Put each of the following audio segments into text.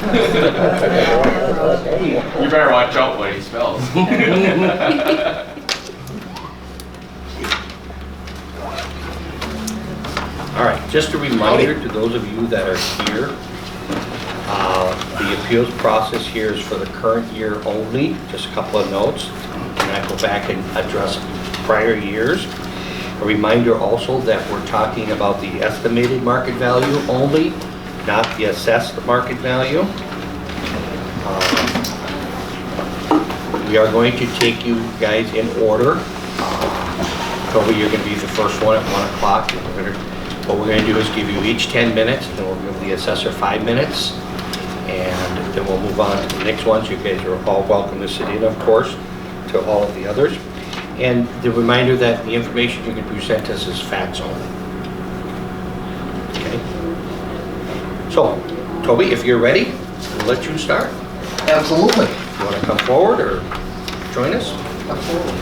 You better watch out what he spells. All right, just a reminder to those of you that are here, the appeals process here is for the current year only. Just a couple of notes, and I go back and address prior years. A reminder also that we're talking about the estimated market value only, not the assessed market value. We are going to take you guys in order. Toby, you're going to be the first one at 1 o'clock. What we're going to do is give you each 10 minutes, and we'll give the assessor 5 minutes, and then we'll move on to the next ones. You guys are all welcome to sit in, of course, to all of the others. And the reminder that the information you can present us is facts only. Okay? So, Toby, if you're ready, we'll let you start. Absolutely. You want to come forward or join us? Absolutely.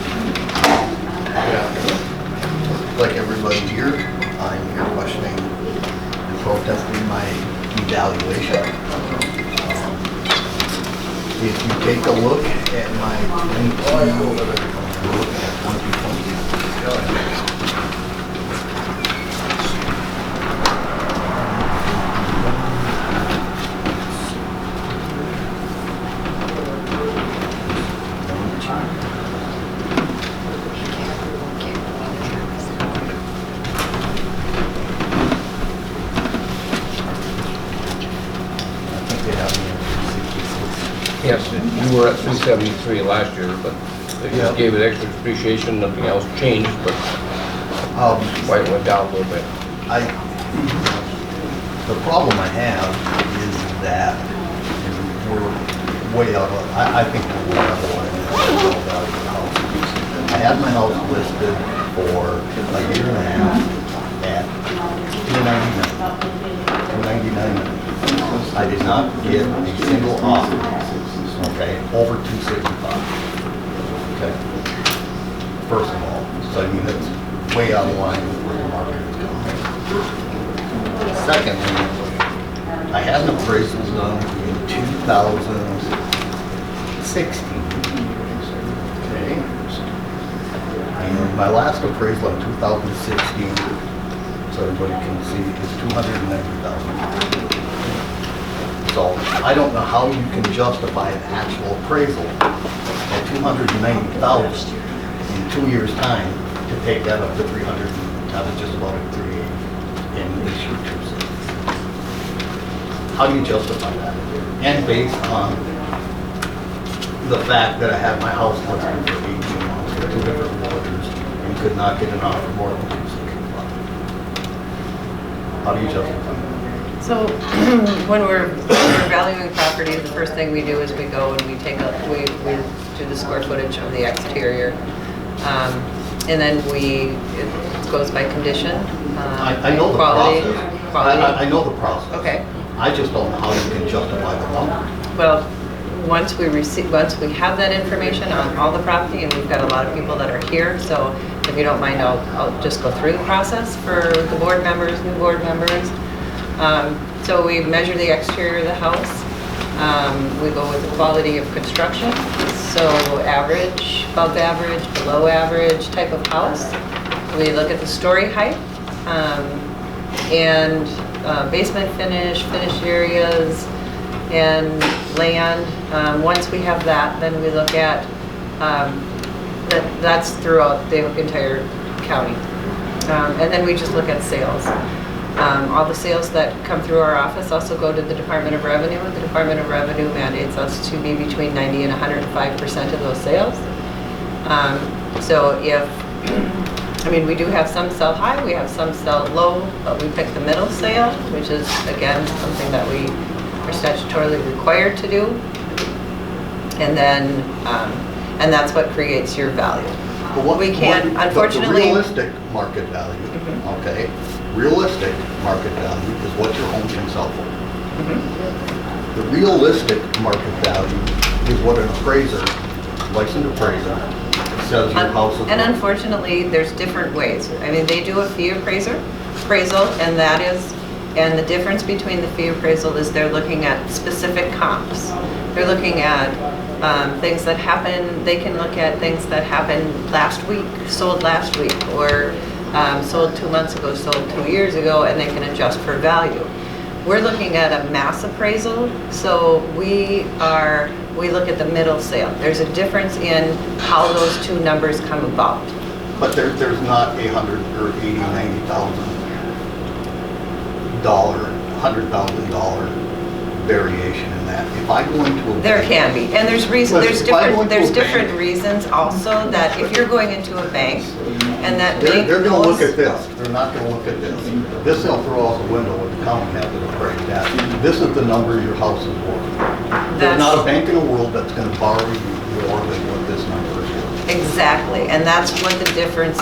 Yeah. Like everybody here, I'm here questioning and protesting my evaluation. If you take a look at my 2020, Yes, you were at 373 last year, but they just gave it extra depreciation, nothing else changed, but why it went down a little bit. The problem I have is that we're way out of, I think we're way out of line. I had my house listed for a year and a half at $299. I did not get a single offer, okay, over $265. Okay. First of all, so I mean that's way out of line with where the market is going. Secondly, I had an appraisal done in 2016. Okay. And my last appraisal in 2016, so everybody can see, is $290,000. So I don't know how you can justify an actual appraisal at $290,000 in 2 years' time to take that up to 300. I was just about at 380 in this year 260. How do you justify that? And based on the fact that I had my house listed for 18 months with 2 different realtors and could not get an offer more than 265. How do you justify that? So when we're valuing properties, the first thing we do is we go and we do the square footage of the exterior. And then it goes by condition. I know the quality, process. Quality. I know the process. Okay. I just don't know how you can justify the number. Well, once we have that information on all the property, and we've got a lot of people that are here, so if you don't mind, I'll just go through the process for the board members, new board members. So we measure the exterior of the house. We go with the quality of construction. So average, above average, below average type of house. We look at the story height and basement finish, finished areas, and land. Once we have that, then we look at, that's throughout the entire county. And then we just look at sales. All the sales that come through our office also go to the Department of Revenue. The Department of Revenue mandates us to be between 90 and 105% of those sales. So we do have some sell high, we have some sell low, but we pick the middle sale, which is, again, something that we are statutorily required to do. And then, and that's what creates your value. We can't, unfortunately... The realistic market value, okay? Realistic market value is what your home can sell for. The realistic market value is what an appraiser, licensed appraiser, says your house is. And unfortunately, there's different ways. I mean, they do a fee appraisal, and that is And the difference between the fee appraisal is they're looking at specific comps. They're looking at things that happen, they can look at things that happened last week, sold last week, or sold 2 months ago, sold 2 years ago, and they can adjust for value. We're looking at a mass appraisal, so we look at the middle sale. There's a difference in how those two numbers come about. But there's not a $100,000 or $100,000 variation in that. If I go into a There can be, and there's reasons, Listen, if I go into a different bank- reasons also that if you're going into a bank and that bank They're gonna look knows- at this, they're not gonna look at this. This they'll throw out the window what the county has it appraised at. This is the number your house is worth. There's not a bank in the world that's gonna borrow you more than what this number is worth. Exactly, and that's what the difference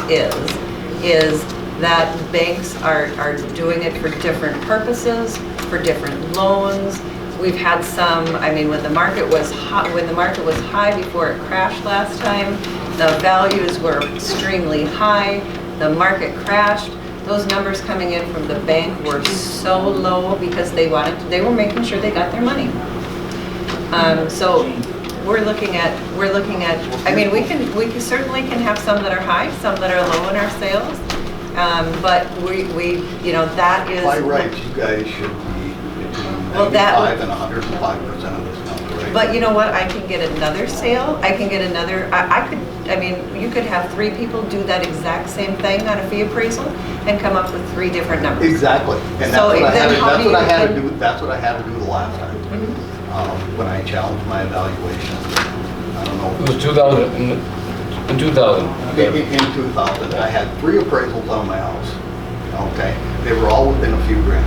is that banks are doing it for different purposes, for different loans. We've had some, I mean, when the market was high before it crashed last time, the values were extremely high, the market crashed. Those numbers coming in from the bank were so low because they were making sure they got their money. So we're looking at, I mean, we certainly can have some that are high, some that are low in our sales. But we, you know, that is. By rights, you guys should be between Well, that 95 and 105% of this number, right? But you know what, I can get another sale, I can get another, I mean, you could have 3 people do that exact same thing on a fee appraisal and come up with 3 different numbers. Exactly, and that's So what I then how do you had to can- do, that's what I had to do the last time. When I challenged my evaluation. I don't know. It was 2000, in 2000. In 2000, I had 3 appraisals on my house, okay? They were all within a few grand.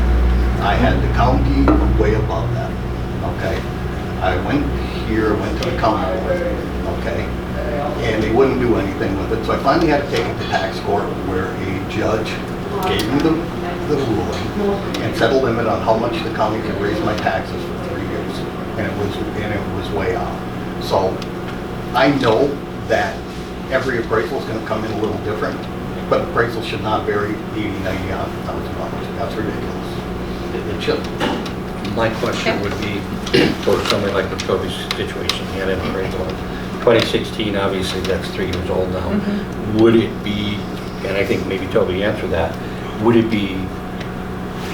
I had the county way above that, okay? I went to the county board, okay? And they wouldn't do anything with it, so I finally had to take it to tax court where a judge gave me the ruling and set a limit on how much the county could raise my taxes for 3 years. And it was way off. So I know that every appraisal is going to come in a little different, but appraisals should not vary $80,000, $90,000. That's ridiculous. It shouldn't. My question would be, for somebody like the Toby's situation, he had an appraisal in 2016, obviously that's 3 years old now. Would it be, and I think maybe Toby answered that, would it be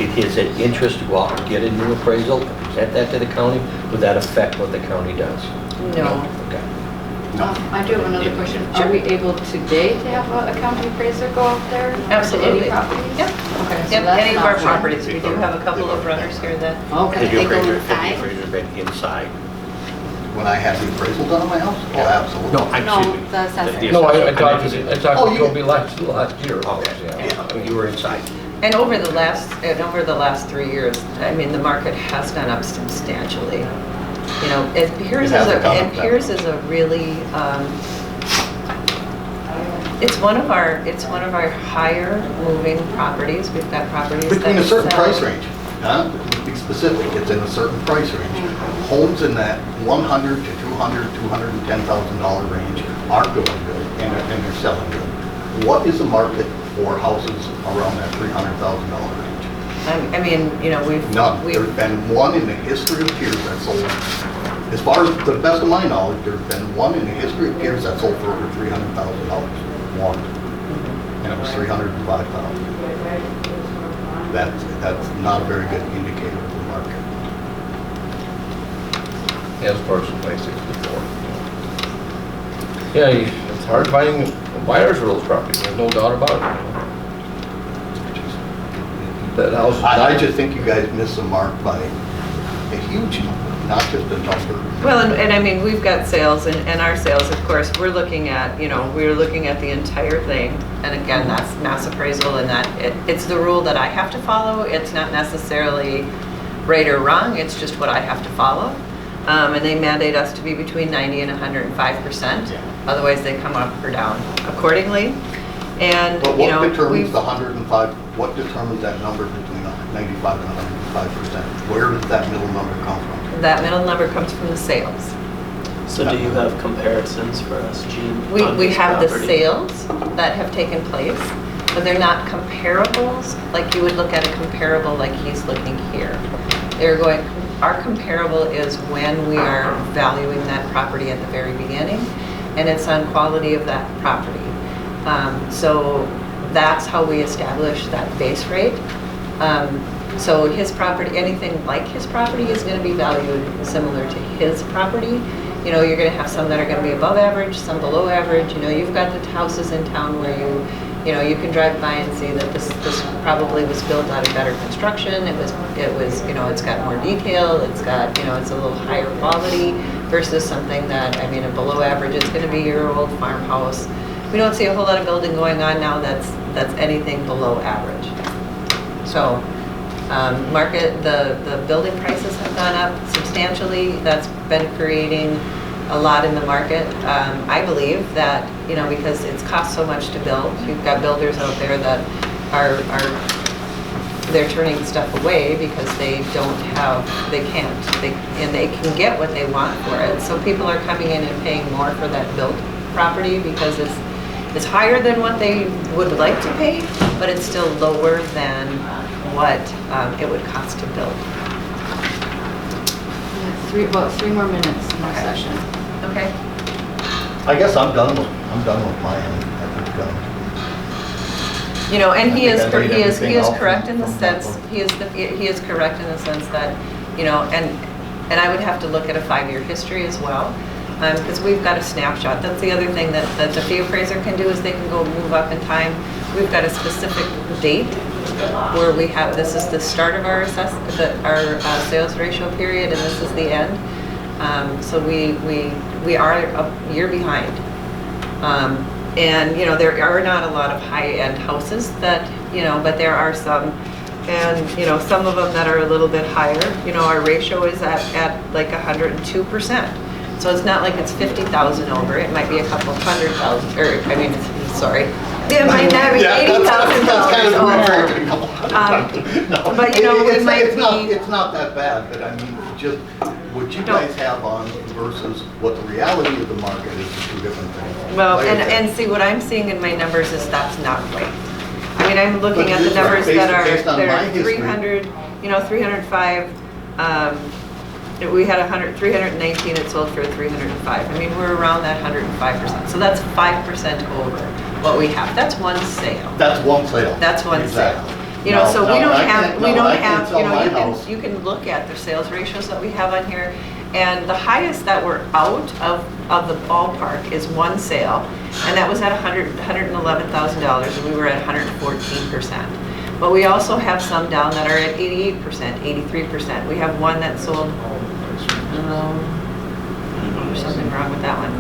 in his interest to go out and get a new appraisal, and present that to the county? Would that affect what the county does? No. Okay. I do have another question. Are we able today to have a county appraiser go out there? Absolutely. To any properties? Yep. Okay, so Yep, that's any of an our option. properties, we do have a couple of runners here that, Okay. Did your They go appraiser, inside? have the appraiser been inside? When I had the appraisal done on my house? Oh, absolutely. No, excuse me. No, the assessor. No, I assessor. talked meant to Oh, Toby last year. Okay, yeah, I mean, you were inside. and over the last 3 years, I mean, the market has gone up substantially. You know, Pierz is a really, it's one of our higher moving properties. We've got properties that Between a certain sell- price range, huh? To be specific, it's in a certain price range. Homes in that $100,000 to $200,000, $210,000 range are doing good, and they're selling good. What is the market for houses around that $300,000 range? I mean, you know, None. There's been one in the history of Pierz that sold, as far as, to the best of my knowledge, there's been one in the history of Pierz that sold for over $300,000. One. And it was $305,000. That's not a very good indicator of the market. As person by 64. Yeah, it's hard finding buyers for those properties, there's no doubt about it. That house is I nice. just think you guys missed the mark by a huge number, not just a number. Well, and I mean, we've got sales, and our sales, of course, we're looking at the entire thing. And again, that's mass appraisal, and that, it's the rule that I have to follow. It's not necessarily right or wrong, it's just what I have to follow. And they mandate us to be between 90 and 105%. Yeah. Otherwise, they come up or down accordingly. And, But you what know, determines the 105, what determines that number between 95 and 105%? Where does that middle number come from? that middle number comes from the sales. So do you have comparisons for us, Gene? We on we this have the property? sales that have taken place, but they're not comparables, like you would look at a comparable like he's looking here. They're going, our comparable is when we are valuing that property at the very beginning, and it's on quality of that property. So that's how we establish that base rate. So his property, anything like his property is going to be valued similar to his property. You know, you're going to have some that are going to be above average, some below average. You know, you've got the houses in town where you know, you can drive by and see that this probably was built out of better construction. It was, you know, it's got more detail. It's got, you know, it's a little higher quality versus something that, I mean, a below average. It's going to be your old farmhouse. We don't see a whole lot of building going on now that's anything below average. So, the building prices have gone up substantially. That's been creating a lot in the market. I believe that, you know, because it's cost so much to build, you've got builders out there that they're turning stuff away because they can't, and they can get what they want for it. So people are coming in and paying more for that built property because it's higher than what they would like to pay, but it's still lower than what it would cost to build. About 3 more minutes in the session. Okay. I guess I'm done with my end. I think, You know, and he is everything else correct in the from sense, he is correct in the sense that, you know, and I would have to look at a 5-year history as well, because we've got a snapshot. That's the other thing that the fee appraiser can do, is they can go move up in time. We've got a specific date where we have, this is the start of our sales ratio period, and this is the end. So we are a year behind. And, you know, there are not a lot of high-end houses that, you know, but there are some, and, you know, some of them that are a little bit higher. You know, our ratio is at like 102%. So it's not like it's 50,000 over. It might be a couple $100,000, or, I mean, sorry. It might not be $80,000 over. But, you know, we might be... It's not that bad, but I mean, just what you guys have on versus what the reality of the market is two different things. Well, Like I said, and see, what I'm seing in my numbers is that's not right. I mean, I'm looking But at the these are numbers that are, based on my that are history. 300, you know, 305, we had 319, it sold for 305. I mean, we're around that 105%. So that's 5% over what we have. That's one sale. That's one sale. That's one Exactly. sale. You know, so we don't have, you know, house. you can look at the sales ratios that we have on here, and the highest that we're out of the ballpark is one sale, and that was at $111,000, and we were at 114%. But we also have some down that are at 88%, 83%. We have one that sold, there's something wrong with that one.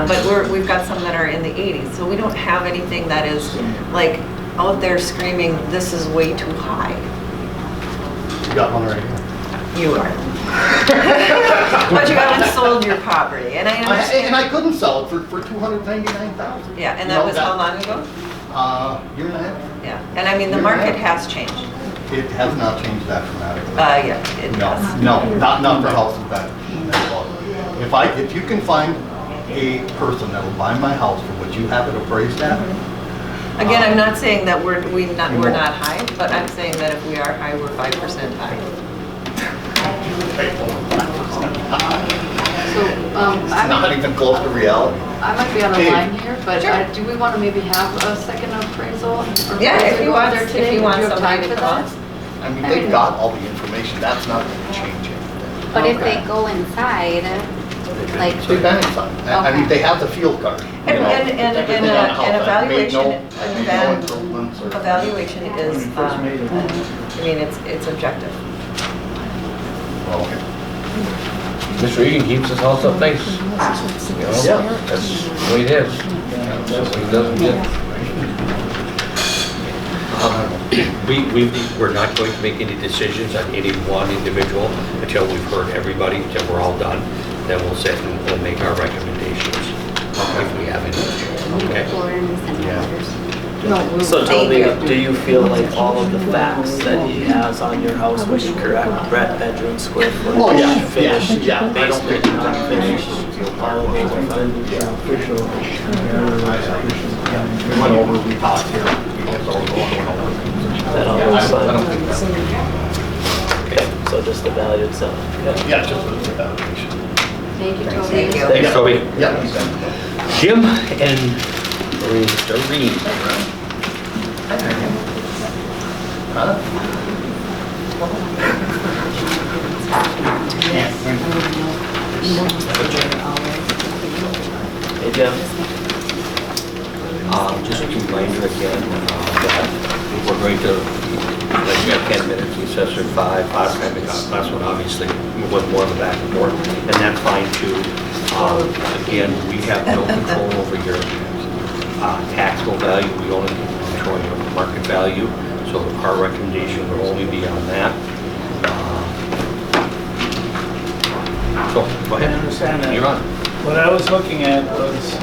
But we've got some that are in the 80s, so we don't have anything that is like out there screaming, this is way too high. You got one right here. You are. But you haven't sold your property, and I understand. And I couldn't sell it for $299,000. Yeah, and that was how long ago? Year and a half. Yeah, and I mean, the market has changed. It has not changed that dramatically. Yeah, it does. No, not for houses that low. If you can find a person that will buy my house for what you have it appraised at. Again, I'm not saying that we're not high, but I'm saying that if we are high, we're 5% high. It's not even close to reality. I might be on a line here, but do we want to maybe have a second appraisal? Yeah, if you want, there today? if you want Do have somebody time to for call. that? I mean, they've got all the information. That's not going to change anything. But if Okay. they go inside, like, They've been inside. I mean, they have the field card. you And know, an everything on the house. I've made no evaluation, improvements or- evaluation is, I mean, it's objective. Well, Mr. Egan keeps his house up nice. You know, Yeah. that's the way it is. So he doesn't get, We're not going to make any decisions on any one individual until we've heard everybody, until we're all done. Then we'll sit and we'll make our recommendations if we have any. Okay? or in the Yeah. letters. No, Thank So tell me, you. do you feel like all of the facts that he has on your house was correct? Bedroom, square footage, Oh, yeah, finish, yeah. I don't basement, think- unfinished, all of those are fine? We went over, we talked here. it's all going over. That all Yeah, looks I don't fine. think that. Okay, so just the value itself. Yeah, just for the valuation. Thank you, Toby. Thank you. Thanks, Toby. Yeah. Jim and Doreen. Hey, Jim. Just a reminder again, that we're going to, like, we have 10 minutes, the assessor 5, last time we got, last one obviously was more of a back and forth, and that's fine too. Again, we have no control over your taxable value, we only control your market value, so our recommendation will only be on that. So, go ahead. I understand that. You're on. What I was looking at was,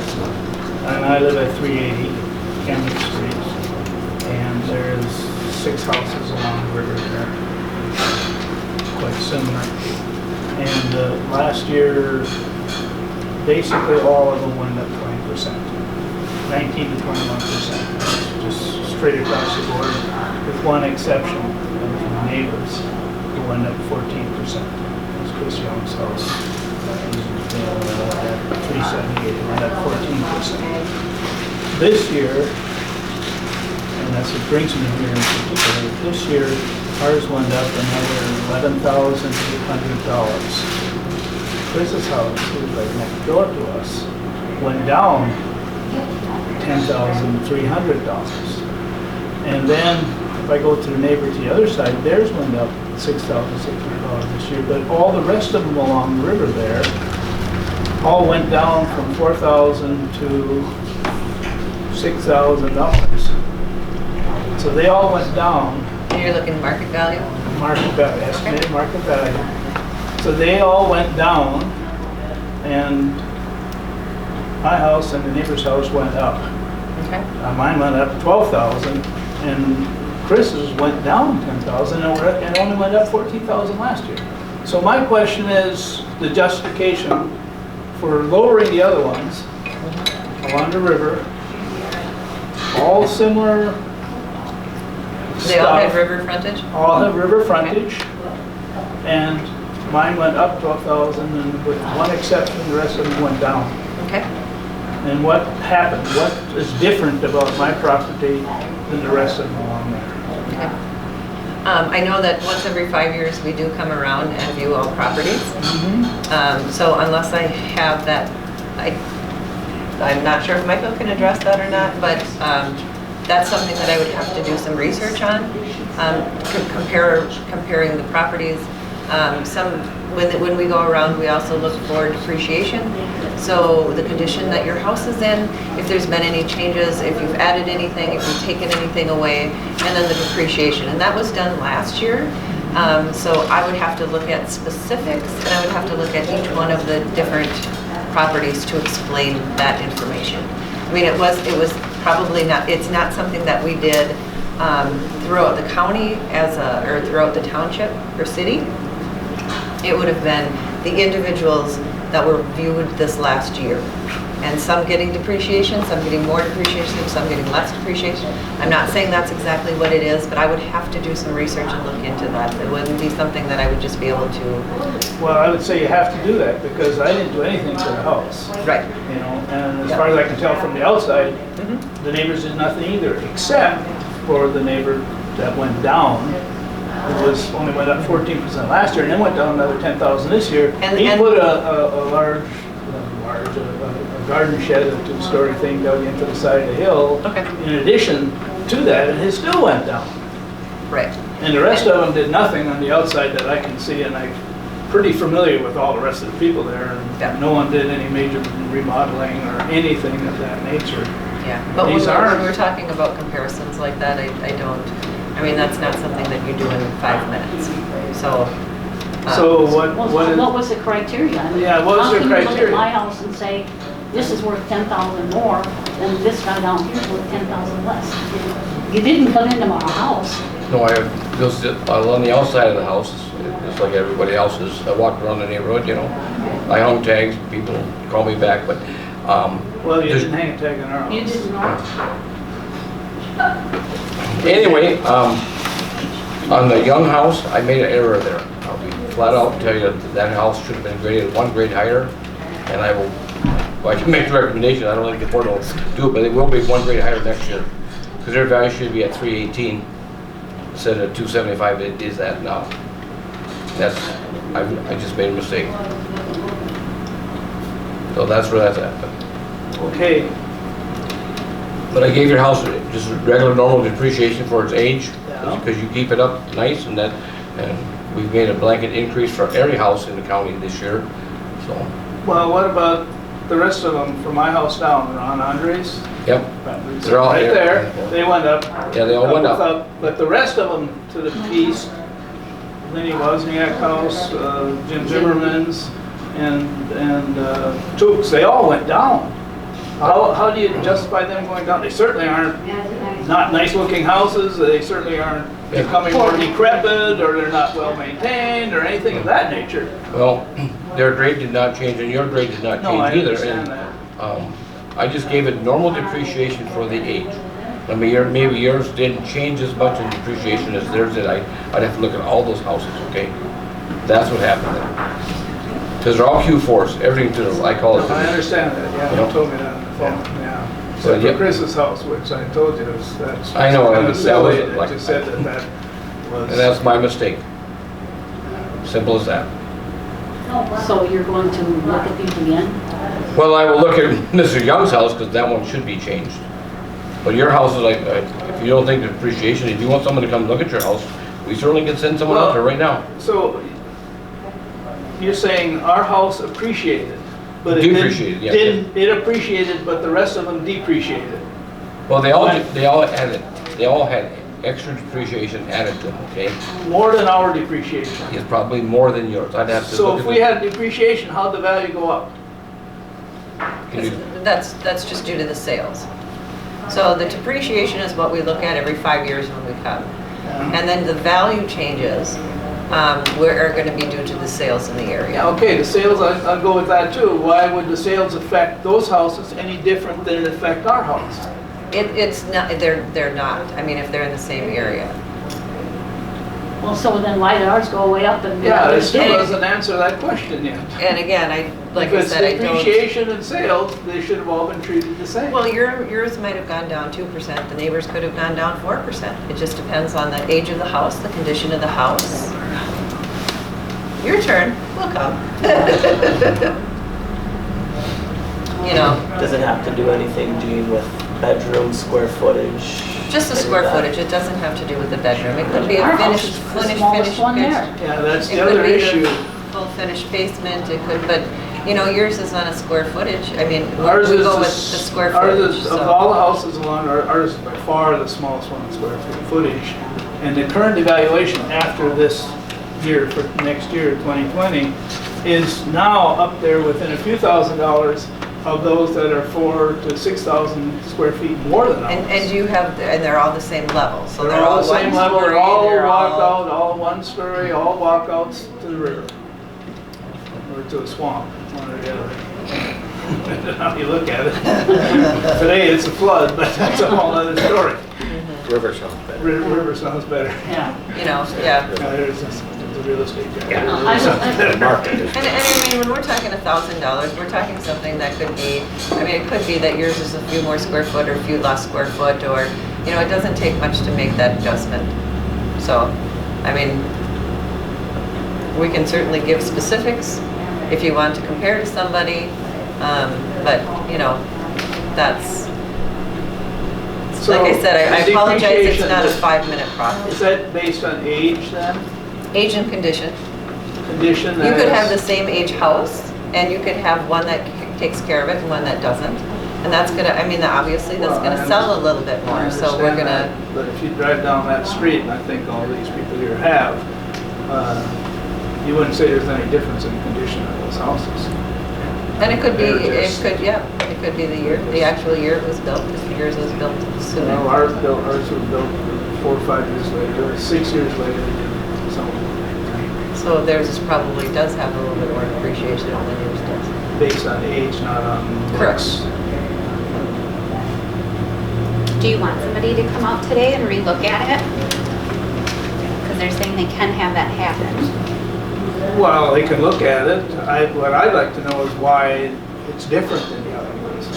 and I live at 380 Kendrick Street, and there's 6 houses along the river there, quite similar. And last year, basically all of them went up 20%, 19 to 21%, just straight across the board, with one exception of the neighbors, who went up 14%. Chris Young's house, at 378, it went up 14%. This year, and that's what brings me here in particular, this year, ours went up another $11,800. Chris's house, who's right next door to us, went down $10,300. And then, if I go to the neighbor to the other side, theirs went up $6,600 this year, but all the rest of them along the river there all went down from $4,000 to $6,000. So they all went down, And you're looking market value? estimated market value. So they all went down, and my house and the neighbor's house went up. Okay. Mine went up 12,000, and Chris's went down 10,000, and only went up 14,000 last year. So my question is, the justification for lowering the other ones along the river, all similar They all had stuff, river frontage? all have river frontage, and mine went up 12,000, and with one exception, the rest of them went down. Okay. And what happened? What is different about my property than the rest of them along there? Okay. I know that once every 5 years, we do come around and view all properties. So unless I have that, I'm not sure if Michael can address that or not, but that's something that I would have to do some research on, comparing the properties. When we go around, we also look for depreciation. So the condition that your house is in, if there's been any changes, if you've added anything, if you've taken anything away, and then the depreciation. And that was done last year. So I would have to look at specifics, and I would have to look at each one of the different properties to explain that information. I mean, it was probably not, it's not something that we did throughout the county or throughout the township or city. It would have been the individuals that were viewed this last year. And some getting depreciation, some getting more depreciation, some getting less depreciation. I'm not saying that's exactly what it is, but I would have to do some research and look into that. It wouldn't be something that I would just be able to. Well, I would say you have to do that, because I didn't do anything to the house. Right. You know, and as far as I can tell from the outside, the neighbors did nothing either, except for the neighbor that went down. It only went up 14% last year, and then went down another 10,000 this year. He put a large, a garden shed, a 2-story thing dug into the side of the hill. Okay. In addition to that, and it still went down. Right. And the rest of them did nothing on the outside that I can see, and I'm pretty familiar with all the rest of the people there. And Yeah. no one did any major remodeling or anything of that nature. Yeah. But when These aren't- we're talking about comparisons like that, I mean, that's not something that you do in 5 minutes. So. So what What was the criteria? I mean, Yeah, what was the How can you look criteria? at my house and say, this is worth 10,000 more than this guy down here is worth 10,000 less? You didn't come into my house. No, I have, just on the outside of the house, just like everybody else's. I walked around the neighborhood, you know. I hung tags, people call me back, but, Well, you there's- didn't hang a tag in our house. You didn't know. Anyway, on the young house, I made an error there. I'll be flat out tell you that house should have been graded 1 grade higher, and I will, well, I can make the recommendation, I don't think the board will do it, but it will be 1 grade higher next year. Because their value should be at 318 instead of 275, it is that now. That's, I just made a mistake. So that's where that's at. Okay, But I gave your house just regular normal depreciation for its age, Yeah. because you keep it up nice, and we've made a blanket increase for every house in the county this year, so, well, what about the rest of them from my house down, Ron Andres? yep. They're all Right there. there, they went up. Yeah, they all went up. But the rest of them to the east, Lenny Wozniak house, Jim Zimmerman's, and Tukes, they all went down. How do you justify them going down? They certainly aren't not nice looking houses, they certainly aren't becoming more decrepit, or they're not well maintained, or anything of that nature. Well, their grade did not change, and your grade did not No, I change either. understand And that. I just gave it normal depreciation for the age. I mean, maybe yours didn't change as much in depreciation as theirs did. I'd have to look at all those houses, okay? That's what happened there. Because they're all Q4s, everything to the, I call it. I understand that, yeah, Yep. you told me that on the phone, yeah. So, So for yep. Chris's house, which I told you, that's I know, kind that of silly, was that like- you said that was. And that's my mistake. Simple as that. So you're going to look at these again? Well, I will look at Mr. Young's house, because that one should be changed. But your house is like, if you don't think depreciation, if you want someone to come look at your house, we certainly can send someone out there right now. So, you're saying our house appreciated, but it Depreciated, yeah. it appreciated, but the rest of them depreciated. Well, they all had extra depreciation added to them, okay? More than our depreciation. It's probably more than yours. I'd have to So look if at we had depreciation, how'd the value go up? Can you- That's just due to the sales. So the depreciation is what we look at every 5 years when we come. And then the value changes are going to be due to the sales in the area. Yeah, okay, the sales, I'll go with that too. Why would the sales affect those houses any different than it affect our house? It's not, they're not, I mean, if they're in the same area. Well, so then why did ours go way up and? Yeah, it yours still didn't? doesn't answer that question yet. And again, like I If it's said, I don't. depreciation and sales, they should have all been treated the same. Well, yours might have gone down 2%, the neighbors could have gone down 4%. It just depends on the age of the house, the condition of the house. Your turn, we'll come. You know, Does it have to do anything, Gene, with bedroom square footage? just the square footage, it doesn't have to do with the bedroom. It could be a Our house finished, is the finished, smallest finished. one there. Yeah, that's It the could other be issue. the full finished basement, it could, but, you know, yours is on a square footage. I mean, Ours we is, go with the square ours footage, is, of so. all the houses along, ours is by far the smallest one in square footage. And the current evaluation after this year, for next year, 2020, is now up there within a few $1,000s of those that are 4,000 to 6,000 square feet more than ours. And you have, and they're all the same level, so They're all the one same level, they're story, all they're walkout, all one story, all walkouts to the river. Or to a swamp, one or the other. Depending on how you look at it. Today it's a flood, but that's a whole other story. River sounds better. River sounds better. Yeah. You know, yeah. There's a real estate guy. Market is. And I mean, when we're talking $1,000, we're talking something that could be, I mean, it could be that yours is a few more square foot or a few less square foot, or, you know, it doesn't take much to make that adjustment. So, I mean, we can certainly give specifics if you want to compare to somebody, but, you know, that's, like I said, I apologize, it's not a 5-minute Is process. that based on age then? Age and condition. Condition? You could have the same age house, and you could have one that takes care of it and one that doesn't. And that's gonna, I mean, obviously, that's Well, gonna sell a little bit more, so we're gonna, But if you drive down that street, and I think all these people here have, you wouldn't say there's any difference in condition of those houses. and it could be, They're it just- could, yeah, it could be the actual year it was built, because yours was built Well, sooner. ours was built 4 or 5 years later, 6 years later, so So theirs is probably does have a little bit more depreciation than yours does. based on age, not on Correct. looks. Do you want somebody to come out today and relook at it? Because they're saying they can have that happen. Well, they can look at it. What I'd like to know is why it's different than the other ones.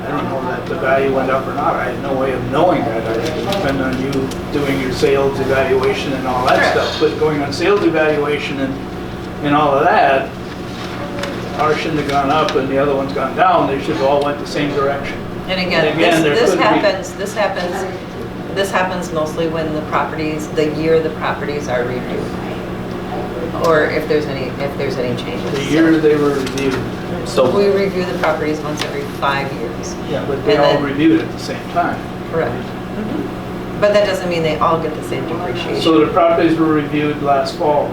I don't know that the value went up or not. I had no way of knowing that. It would depend on you doing your sales evaluation and all that stuff. But going on sales evaluation and all of that, ours shouldn't have gone up and the other one's gone down. They should have all went the same direction. And again, this happens mostly when the year the properties are reviewed. Or if there's any changes. The year they were reviewed. So we review the properties once every 5 years. Yeah, but they all reviewed at the same time. Correct. But that doesn't mean they all get the same depreciation. So the properties were reviewed last fall,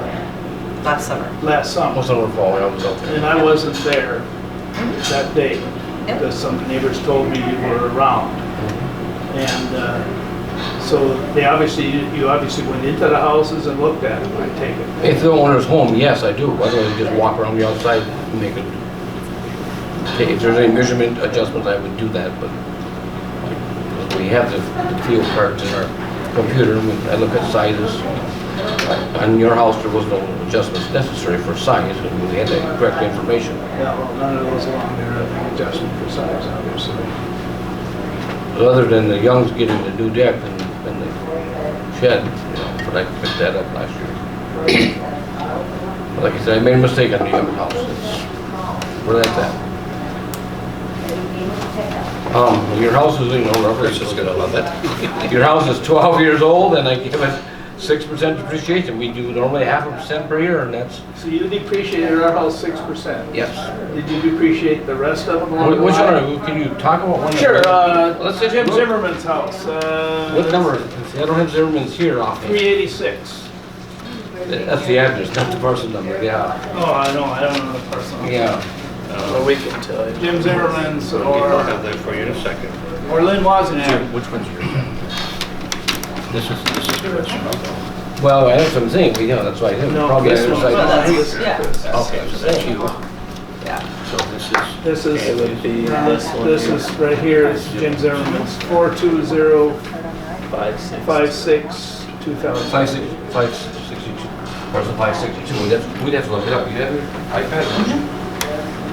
Last summer. last summer. Most of them were falling, I was out there. And I wasn't there that day because some neighbors told me you were around. And so you obviously went into the houses and looked at them, I take it. If the owner's home, yes, I do. Otherwise, just walk around the outside and make it. Okay, if there's any measurement adjustments, I would do that, but we have the field cards in our computer, and I look at sizes. On your house, there was no adjustments necessary for size, and we had the correct information. Yeah, well, none of those along there have an adjustment for size, obviously. Other than the Youngs getting the new deck and the shed, but I picked that up last year. But like I said, I made a mistake on the Young house. Where that's at. Your house is, Chris is gonna love it. your house is 12 years old, and I give it 6% depreciation. We do normally 0.5% per year, and that's, So you depreciated our house 6%? yes. Did you depreciate the rest of them? along the Which line? one, can you talk about one? Sure, Let's say Jim Zimmerman's house. What number? See, I don't have Zimmerman's here off. 386. That's the address, not the parcel number, yeah. Oh, I don't know the person. Yeah. Well, we can tell you. Jim Zimmerman's I'll have that for you in a second. or Lynn Wozniak. Which one's yours? This is Chris. Well, that's what I'm saying, that's why I didn't. No, Probably this the one. other side. Yeah. Okay, so that's you. Yeah. So this is, This It would be this one. this is right here is Jim Zimmerman's 42056 2000. 562, parcel 562, we'd have to look it up, you have your iPad?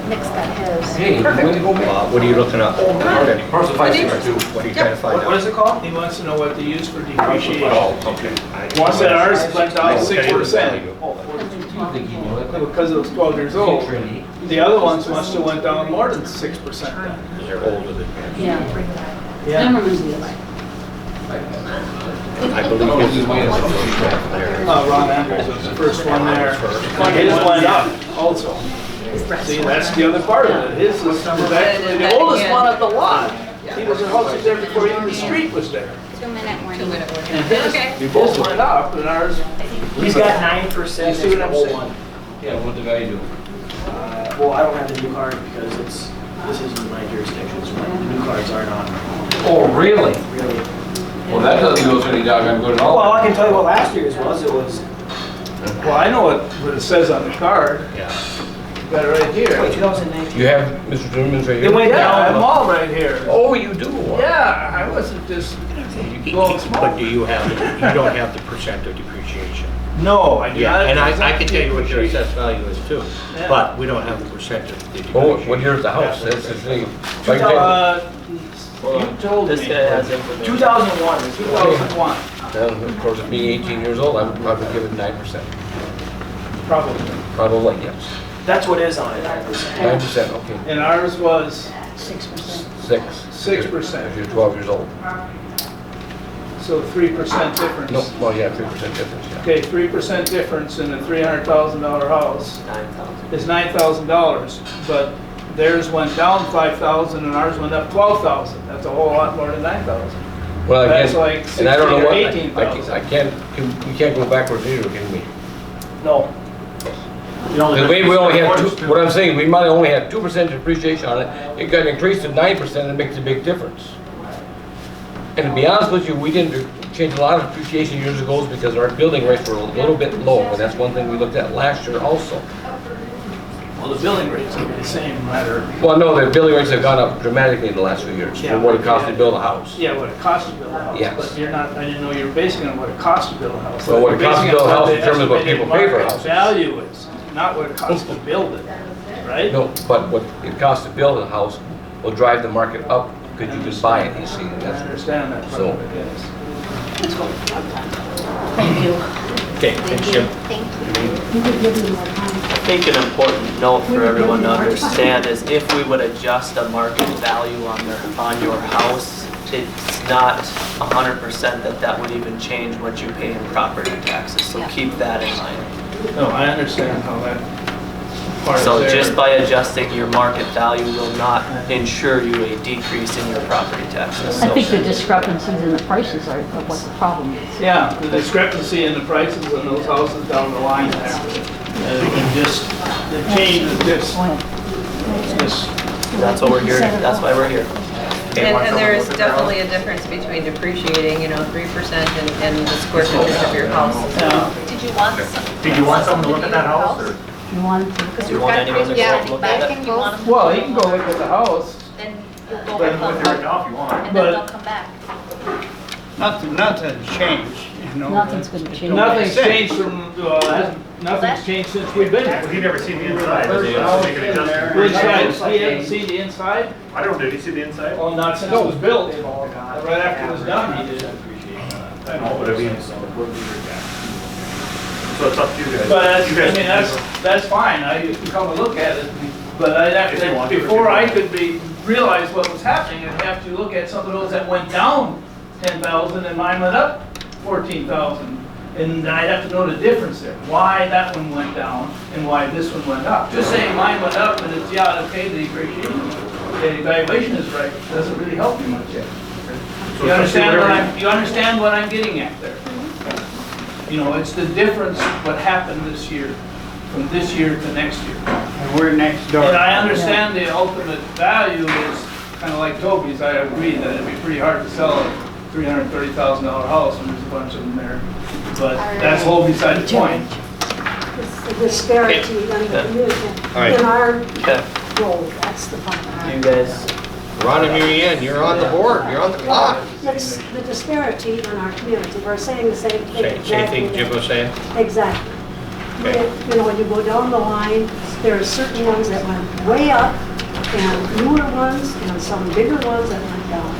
Nick's got his. Hey, when you go back? what are you looking up? Okay. Parcel 562. What are you trying to find out? What is it called? He wants to know what they use for depreciation. Oh, okay. One said ours went down I'll tell you the 6%. value. Because it was 12 years old. The other ones must have went down more than 6% then. They're older than me. Yeah. Yeah. Zimmerman's is. I believe his is there. Ron Andrews was the first one there. His went up also. See, that's the other part of it. His was actually the oldest one of the lot. He was, the house was there before even the street was there. 2-minute warning. 2-minute warning. And his, we both went up and ours, He's got 9% You see what the I'm whole saying? one. Yeah, what did I do? Well, I don't have the new card because this isn't my jurisdiction, so my new cards aren't on. Oh, really? Really. Well, that doesn't do us any doggone good at all. Well, I can tell you what last year's was. It was well, I know what it says on the card. Yeah. Got it right here. 2019. You have Mr. Zimmerman's right It here? went Yeah, I'm down. all right here. Oh, you do? Yeah, I wasn't just blowing smoke. But do you have, you don't have the percent of depreciation? No, I do Yeah, not. and I can tell you what your assessed value is too, Yeah. but we don't have the percent of the Oh, depreciation. what year's the house? That's the thing. Like that. You told me. This guy has information. 2001. 2001, Of course, it being 18 years old, I would probably give it 9%. probably. Probably, yes. That's what is on it. 9%, okay. And ours was 6%. 6%. If you're 12 years old. So 3% difference. No, well, yeah, 3% difference, yeah. Okay, 3% difference in a $300,000 house 9,000. is $9,000, but theirs went down 5,000 and ours went up 12,000. That's a whole lot more than 9,000. Well, That's again, like and I don't know 16 or what, 18,000. I can't, we can't go backwards either, can we? No. Because we only had two, what I'm saying, we might have only had 2% depreciation on it, it got increased to 9%, and it makes a big difference. And to be honest with you, we didn't change a lot of depreciation years ago because our building rates were a little bit low, and that's one thing we looked at last year also. Well, the billing rates will be the same no matter, Well, no, the building rates have gone up dramatically in the last few years, Yeah, from what it but- costs to build a house. yeah, what it costs to build a house. Yes. But you're not, I didn't know you were basing it on what it costs to build a house. Well, what it You're costs to basing build a on house the determines what estimated people pay for market houses. Value is, not what it costs to build it, right? No, but what it costs to build a house will drive the market up, because you can buy it, you see, I that's, understand that part So- of it, yes. Thank you. Okay, thanks, Jim. Thank you. You could give me more time. I think an important note for everyone to understand is if we would adjust a market value on your house, it's not 100% that would even change what you pay in property taxes, so Yeah. keep that in mind. No, I understand how that part is So there. just by adjusting your market value will not ensure you a decrease in your property taxes. I So- think the discrepancies in the prices are what the problem is. Yeah, the discrepancy in the prices on those houses down the line there. And just, the change is just, Go ahead. it's just, That's what we're here, that's why we're here. And there is definitely a difference between depreciating, 3% and the square footage of your house. Did you want some? Did you want someone to look at that house, or? You want to? Because Do you we've want got anyone to crazy go standing look at back it? and you want them. well, you can go look at the house. Then you'll go But with with them, right now if you want. and then but- they'll come back. Nothing's changed, Nothing's gonna change. Nothing's changed from, nothing's changed since we've been Well, here. he never seen the inside. Does he? First Make an house in adjustment. Which side, he hasn't seen the inside? I don't know, did he see the inside? Well, not since it was built, right after it was done, he did. I know, but I mean, so it's up to you guys. But that's, You guys I mean, can that's fine, you can come and look at it, but I'd have If you to, want to, if you before I want. could realize what was happening, I'd have to look at some of those that went down 10,000 and mine went up 14,000. And I'd have to know the difference there, why that one went down and why this one went up. Just saying mine went up and it's, yeah, okay, the depreciation, the evaluation is right, doesn't really help you much yet. So You it's up to understand whatever you understand what I'm getting at there? It's the difference what happened this year, from this year to next year. And we're next door. And I understand the ultimate value is kind of like Toby's, I agree that it'd be pretty hard to sell a $330,000 house when there's a bunch of them there. But that's whole beside the point. It's the disparity in the community, right. in our Okay, role, that's the problem. you guys, Ron and Mary Ann, you're on the board, you're on the clock. It's the disparity in our community, we're saying the same thing. Same exactly. thing Jim was saying? Exactly. Okay. When you go down the line, there are certain ones that went way up, and newer ones, and some bigger ones that went down.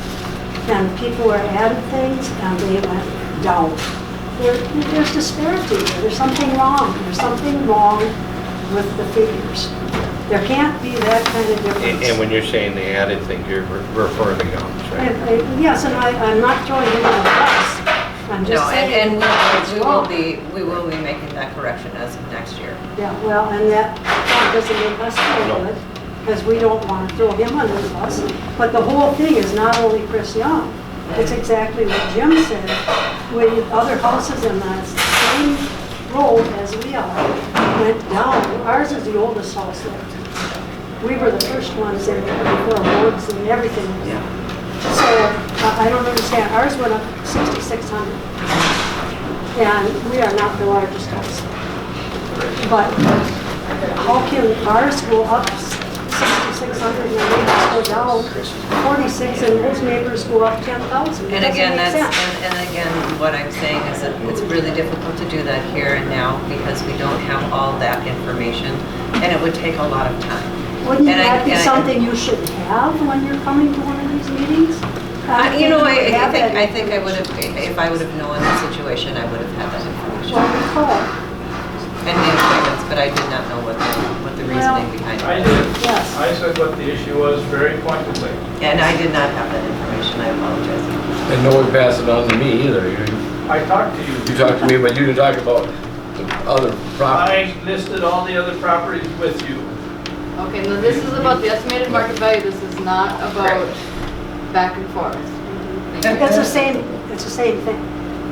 And people are added things, and they went down. There's disparity there, there's something wrong, with the figures. There can't be that kind of difference. And when you're saying the added thing, you're referring to guns, right? Yes, and I'm not throwing it on the bus, I'm No, just saying. and it's we wrong. will be making that correction as of next year. Yeah, well, and that doesn't make us feel No. good, because we don't want to throw him under the bus. But the whole thing is not only Chris Young, it's exactly what Jim said. With other houses in that same road as we are, went down. Ours is the oldest house there. We were the first ones in there before roads and everything. So, I don't understand, ours went up 6,600. And we are not the largest house. But how can ours go up 6,600 and the neighbors go down 46 and those neighbors go up 10,000? And again, Doesn't make that's, sense. and again, what I'm saying is that it's really difficult to do that here and now because we don't have all that information and it would take a lot of time. Wouldn't and that be and something you should have when you're coming to one of these meetings? I Have that think I would have, information. if I would have known the situation, I would have had that information. Well, we called, And made appointments, but I did not know what the reasoning behind I it. did. yes. I said what the issue was very pointedly. And I did not have that information, I apologize. and no one passed it on to me either. I talked to you. You talked to me, but you didn't talk about the other properties. I listed all the other properties with you. Okay, now this is about the estimated market value, this is not about back and forth. It's the same thing.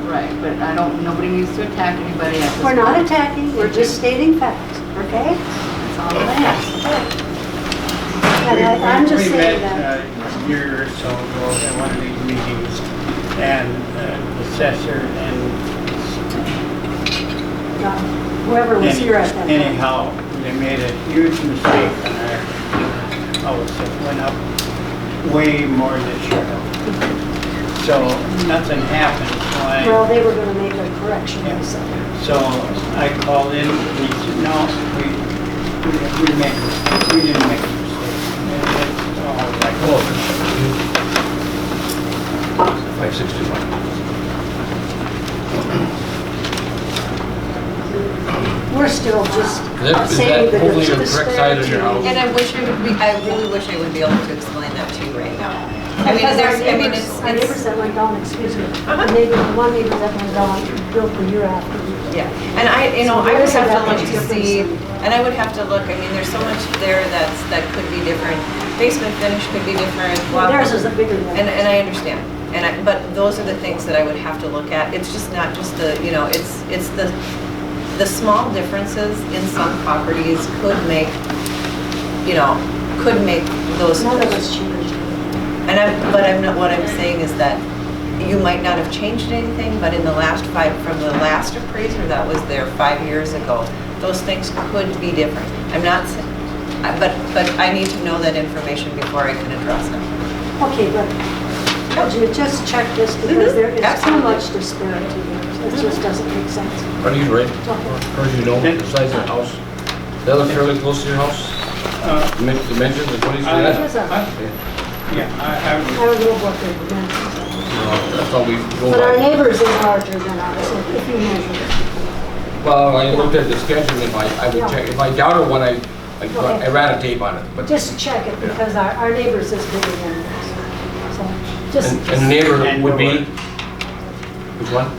Right, but nobody needs to attack anybody at this We're not point. attacking, we're just stating facts, okay? That's all that I ask. And I'm just We saying met that. a year or so ago at one of these meetings, and the assessor and Whoever was here at that time. anyhow, they made a huge mistake on our house. It went up way more this year. So nothing happened, so Well, they were gonna make a correction, they said. so I called in, he said, no, we didn't make a mistake. And it's all like, Oh, 561. We're still just Is saying that that hopefully the the correct side of your house? And I wish I would be, I really wish I would be able to explain that to you right now. I mean, Because our there's, I mean, neighbors, it's, our neighbors that went down, excuse me, Uh-huh. one neighbor that went down built the year after. yeah. And I, you know, So I there would is a have to look much to see, difference. and I would have to look, I mean, there's so much there that could be different. Basement finish could be different. Well, theirs is a bigger one. And I understand, but those are the things that I would have to look at. It's just not just the, you know, it's the small differences in some properties could make, you know, could make those. None of us changed. And what I'm saying is that you might not have changed anything, but in the last from the last appraiser that was there 5 years ago, those things could be different. I'm not, but I need to know that information before I can address them. Okay, but could you just check this because there is too Absolutely. much disparity here. It just doesn't make sense. Are you ready? Okay. Or do you know the size of the house? That look fairly close to your house? Dimensions and what do you say that? Here's a- yeah, I don't know what the dimensions are. That's all we go But our by. neighbors is larger than ours, so if you measure it. Well, I looked at the sketch and if I would check, if I doubted one, I ran a tape on it, but. Just check it because our neighbors is bigger than ours. So just. And the neighbor would be? Which one?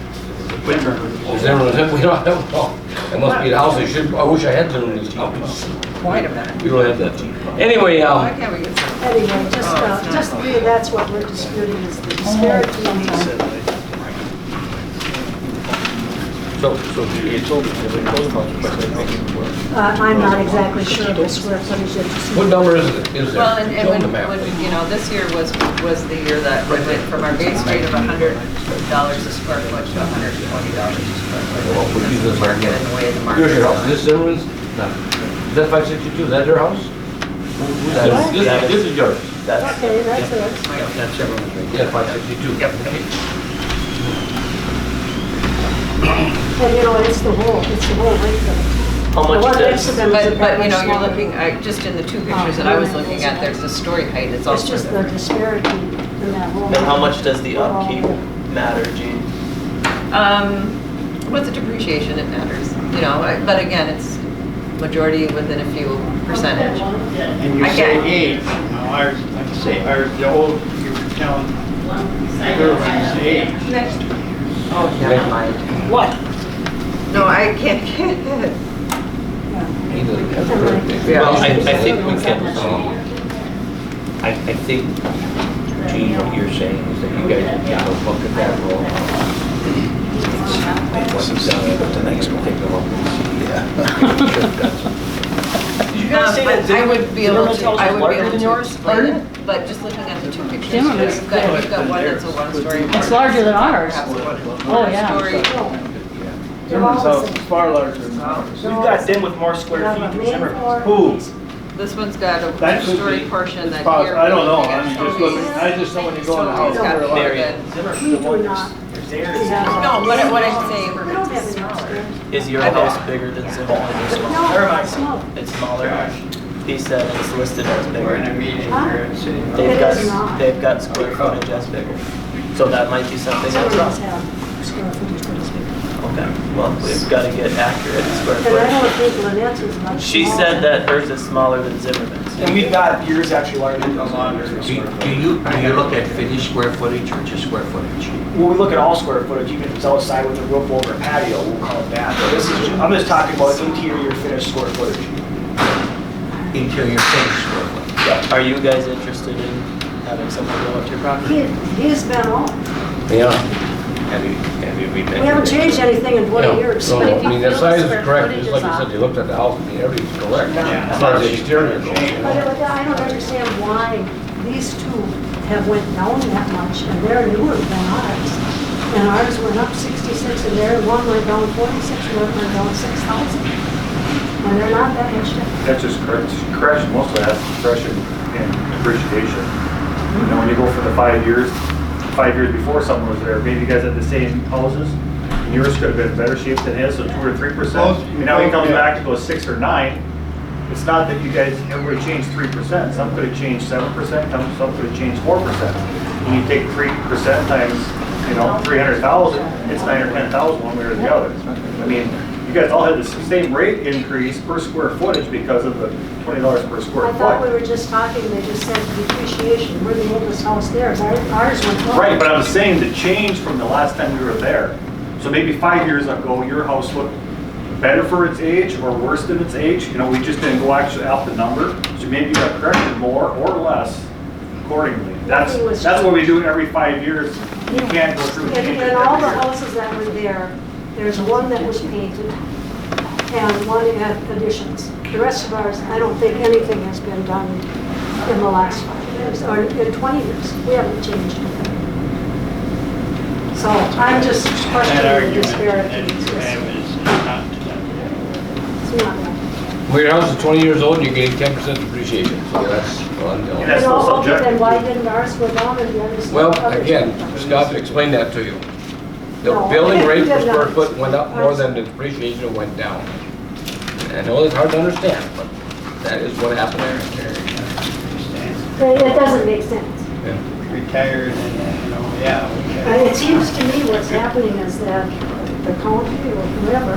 Is there, we don't have, well, it must be the house, I wish I had some of these houses. Wait a minute. We don't have that. Anyway, Why can't we get some? Anyway, just really, that's what we're disputing is the disparity in So you told me there's a code house, but it makes it work. I'm not exactly sure of the square footage of the. what number is it, is there? Well, and Show them the map. when, you know, this year was the year that we went from our base rate of $100 a square foot to $120 a square foot. Well, we'll use this Market market. and the way the market. Here's your house, this Zimmerman's, no. Is that 562, is that your house? Who's that? What? This is yours. That's, Okay, that's it. That's everyone's right. Yeah, 562. Yep. And you know, it's the whole length of it. how The one much next to does, them is But, about you know, you're smaller. looking, just in the two pictures that I was looking at, there's the story height, it's It's also just the different. disparity in that whole. and how much does the upkeep matter, Gene? With the depreciation, it matters, you know, but again, it's majority within a few percentage. And you I say can't- age, now ours, like I say, ours, the old, you were telling girlfriend's age. Oh, never mind. What? No, I can't. He doesn't have a birthday. Well, I think we can, I think, Gene, what you're saying is that you guys would get a look at that roll. Once it's done, the next one, take a look and see. I would be able to explain it, but just looking at the two pictures, you've got one that's a one-story. It's larger than ours. Oh, yeah. Zimmerman's house is far larger than ours. We've got them with more square Now, the main floor- Who? This one's got a That could two-story be. portion that Possible. here. I don't know. I I'm just looking, I just know when you go in the house. It's got they're very large. good. We do not. No, what I'm saying. We don't have any upstairs. Is your house bigger than Zimmerman or smaller? No, it's small. It's smaller? He said it's listed as We're in a bigger. meeting Huh? here at City Hall. They've It is not. got, they've got square footage as bigger. So that might be something that's Zimmerman's wrong. have square footage that is bigger. Okay, well, we've got to get accurate square And I don't footage. think Lynette's is much. She smaller. said that hers is smaller than Zimmerman's. And we've got yours actually larger than Do you look at finished square footage or just square footage? Well, we look at all square footage, even if it's outside with a roof over a patio, we'll call it that. But this is, I'm just talking about interior finished square footage. Interior finished square footage. Are you guys interested in having someone go up to your property? He's been on. Yeah. Have you read that? We haven't changed anything in 20 Yeah. years. So, But if I you mean, the feel size the is square correct, footage just like is you said, off. you looked at the house, I mean, everything's correct. Yeah. As far as the exterior goes. But I don't understand why these two have went down that much and they're newer than ours. And ours went up 66 and their one went down 46 and one went down 6,000. And they're not that much different. That's just correction, most of that is correction and depreciation. You know, when you go for the 5 years before someone was there, maybe you guys had the same houses, and yours could have been in better shape than his, so 2 or 3%. And now he comes back to go 6 or 9. It's not that you guys, everybody changed 3%, some could have changed 7%, some could have changed 4%. When you take 3% times, you know, 300,000, it's 9 or 10,000 one way or the other. I mean, you guys all had the same rate increase per square footage because of the $20 per square I thought we foot. were just talking, they just said depreciation, we're the oldest house there, ours went up. Right, but I was saying the change from the last time we were there. So maybe 5 years ago, your house looked better for its age or worse than its age. You know, we just didn't go actually out the number. So maybe you got corrected more or less accordingly. That's what we do every 5 years. You can't go through and change it And all the every year. houses that were there, there's one that was painted and one had additions. The rest of ours, I don't think anything has been done in the last 5 years, or in 20 years. We haven't changed anything. So I'm just That questioning the argument disparity. that you have is not to that. It's not right. When your house is 20 years old, you're getting 10% depreciation, so that's unknown. And that's You know, still okay, subjective. then why didn't ours go down and the others? Well, others again, went up? Scott explained that to you. The No, building rate per we did square not. foot went up more than the depreciation went down. And I know it's hard to understand, but that is what happened there. It doesn't make sense. Retired and, you know, yeah. It seems to me what's happening is that the county or whoever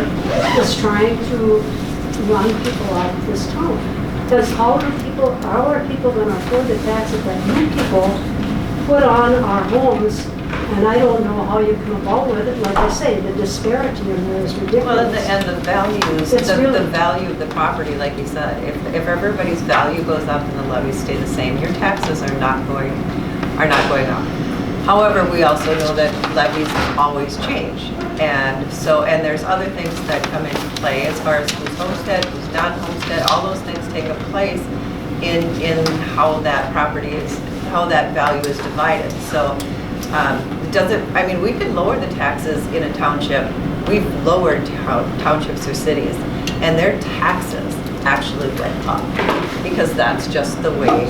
is trying to run people out of this town. Because how are people going to afford the taxes that you people put on our homes? And I don't know how you come about with it. Like I say, the disparity in there is Well, ridiculous. and the values, It's the really- value of the property, like you said, if everybody's value goes up and the levies stay the same, your taxes are not going up. However, we also know that levies always change. And so, and there's other things that come into play as far as who's homestead, who's not homestead, all those things take a place in how that property is, how that value is divided. So, I mean, we could lower the taxes in a township. We've lowered townships or cities, and their taxes actually went up because that's just the way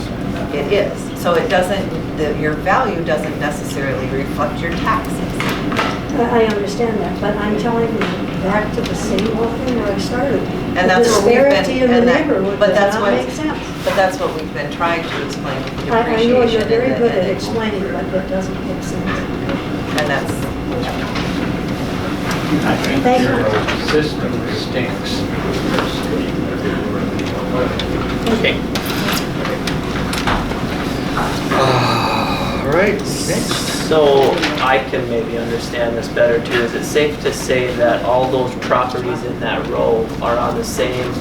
it is. So it doesn't, your value doesn't necessarily reflect your taxes. I understand that, but I'm telling you, back to the same old thing where I started. And that's what we've been, Disparity in the and that, neighborhood but does that's not what, make sense. but that's what we've been trying to explain with the I know depreciation. you're very and good at the- explaining, but it doesn't make sense. And that's, I think Thank you. your system stinks. Okay. All right, next. So I can maybe understand this better too. Is it safe to say that all those properties in that row are on the same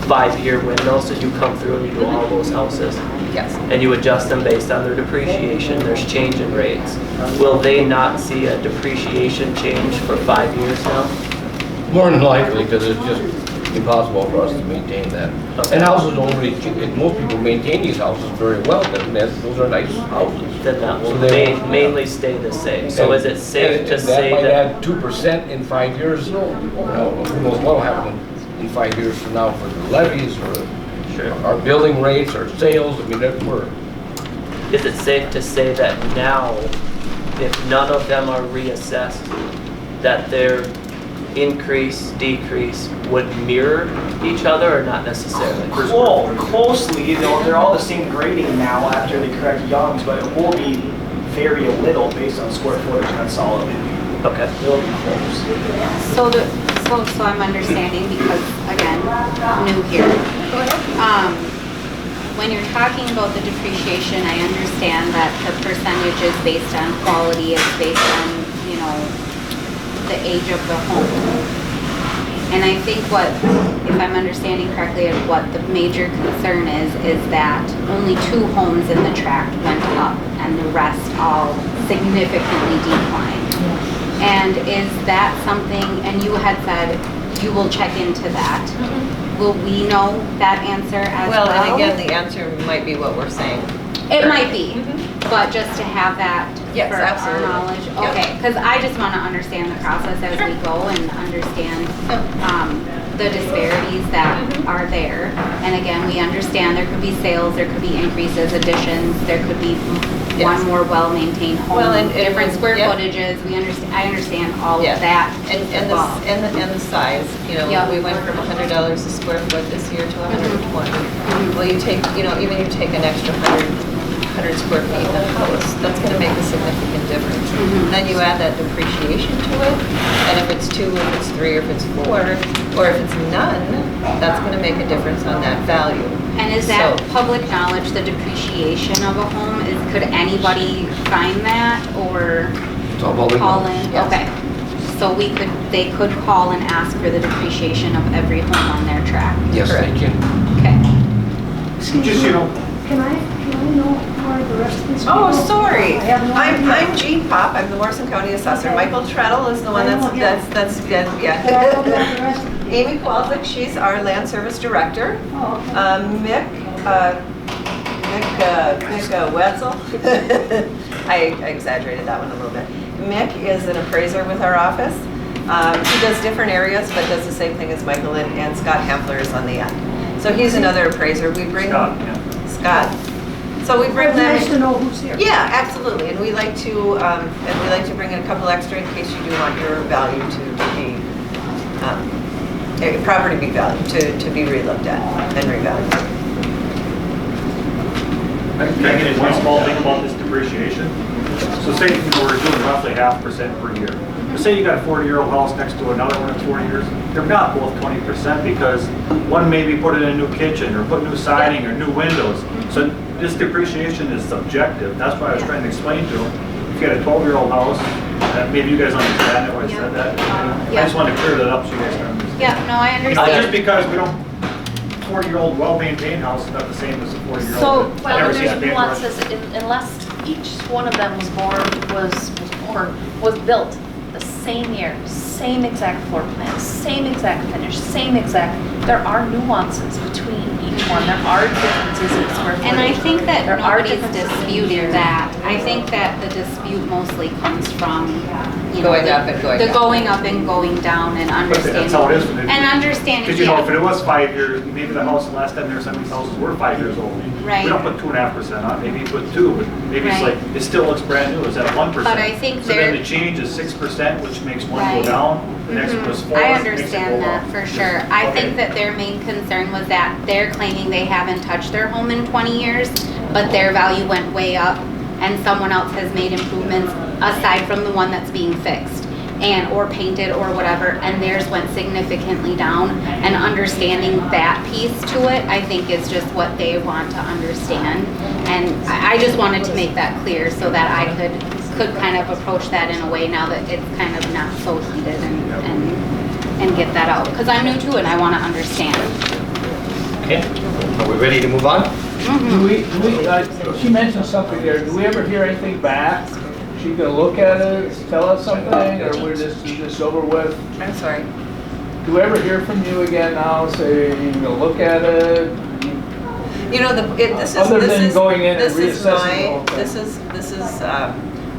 5-year window? So you come through and you do all those houses yes. and you adjust them based on their depreciation, there's change in rates. Will they not see a depreciation change for 5 years now? More than likely, because it's just impossible for us to maintain that. And houses don't really, most people maintain these houses very well, and those are nice houses. Then that will So they- mainly stay the same. So is it safe to And say that might that? add 2% in 5 years. You know, who knows what'll happen in 5 years from now for the levies, or Sure. our building rates, our sales. I mean, Is it safe to say that now, if none of them are reassessed, that their increase, decrease would mirror each other or not necessarily? Closely, you know, they're all the same grading now after they correct Young's, but it will be vary a little based on square footage consolidated. Okay. It'll be close. So I'm understanding because, again, new here. Go ahead. When you're talking about the depreciation, I understand that the percentage is based on quality, it's based on, you know, the age of the home. And I think what, if I'm understanding correctly, of what the major concern is that only 2 homes in the tract went up and the rest all significantly declined. And is that something, and you had said you will check into that. Will we know that answer as well? Well, and again, the answer might be what we're saying. It might be, but just to have that Yes, for our absolutely. knowledge. Yep. Okay, because I just want to understand the process as we go and understand the disparities that are there. And again, we understand there could be sales, there could be increases, additions, there could be Yes. one more well-maintained home, Well, and- different square yep. footages. I understand all Yeah. of that And the size, you know, Yeah. we went from $100 a square foot this year to 120. Well, you take, you know, even you take an extra 100 square feet in a house, that's gonna make a significant difference. Then you add that depreciation to it, and if it's 2, if it's 3, or if it's 4, or if it's none, that's gonna make a difference on that value. And is that So- public knowledge, the depreciation of a home? Could anybody find that or It's all public call knowledge. in? Yes. Okay. So they could call and ask for the depreciation of every home on their tract? Yes, Correct. they can. Okay. Just, you know, Can I know where the rest of these people? Oh, sorry. I have no idea. I'm Jean Pop, I'm the Morrison County Assessor. Okay. Michael Treadle is the one I know him. that's, But I don't know the yeah. rest of the people. Amy Kowalczyk, she's our Land Service Director. Oh, okay. Mick Wetzel. I exaggerated that one a little bit. Mick is an appraiser with our office. He does different areas, but does the same thing as Michael, and Scott Hempler is on the end. So he's another appraiser. We bring Scott, yeah. Scott. So we bring It's them. nice to know who's here. Yeah, absolutely, and we like to bring in a couple extra in case you do want your value to be, property be valued, to be relooked at and revalued. Can I get one small thing about this depreciation? So say, you know, we're doing roughly 0.5% per year. But say you got a 40-year-old house next to another one that's 40 years, they're not both 20% because one maybe put in a new kitchen or put new siding or new windows. So this depreciation is subjective. That's why I was trying to explain to them. If you got a 12-year-old house, maybe you guys understand it when I said that. I just wanted to clear that up so you guys can understand. Yeah, no, I Just understand. because we don't, 40-year-old well-maintained house is not the same as a 40-year-old. So, that Well, never and sees there's paintbrush. nuances, unless each one of them was built the same year, same exact floor plan, same exact finish, same exact, there are nuances between each one. There are differences in square footage. And I think that There are nobody's differences in disputing years. that. I think that the dispute mostly comes from, you know, Going up and going the down. going up and going down and understanding. That's how it is. And understanding, Because you know, if yeah, it was 5 years, maybe the house, the last time there were some of these houses were 5 years old. Right. We don't put 2.5% on, maybe you put 2, but maybe it's Right. like, it still looks brand new, is that 1%? But I think So then there- the change is 6%, which makes one Right. go down, the next one was 4. I which makes it understand go that up. for sure. I Okay. think that their main concern was that they're claiming they haven't touched their home in 20 years, but their value went way up and someone else has made improvements aside from the one that's being fixed and or painted or whatever, and theirs went significantly down. And understanding that piece to it, I think is just what they want to understand. And I just wanted to make that clear so that I could kind of approach that in a way now that it's kind of not so heated and get that out. Because I'm new to it and I want to understand. Okay, are we ready to move on? She mentioned something there, do we ever hear anything back? She gonna look at it, tell us something, or we're just over with? I'm sorry. Do we ever hear from you again now, say, you gonna look at it? You know, this is, Other than this is, going in and this is reassessing the whole my, thing. this is,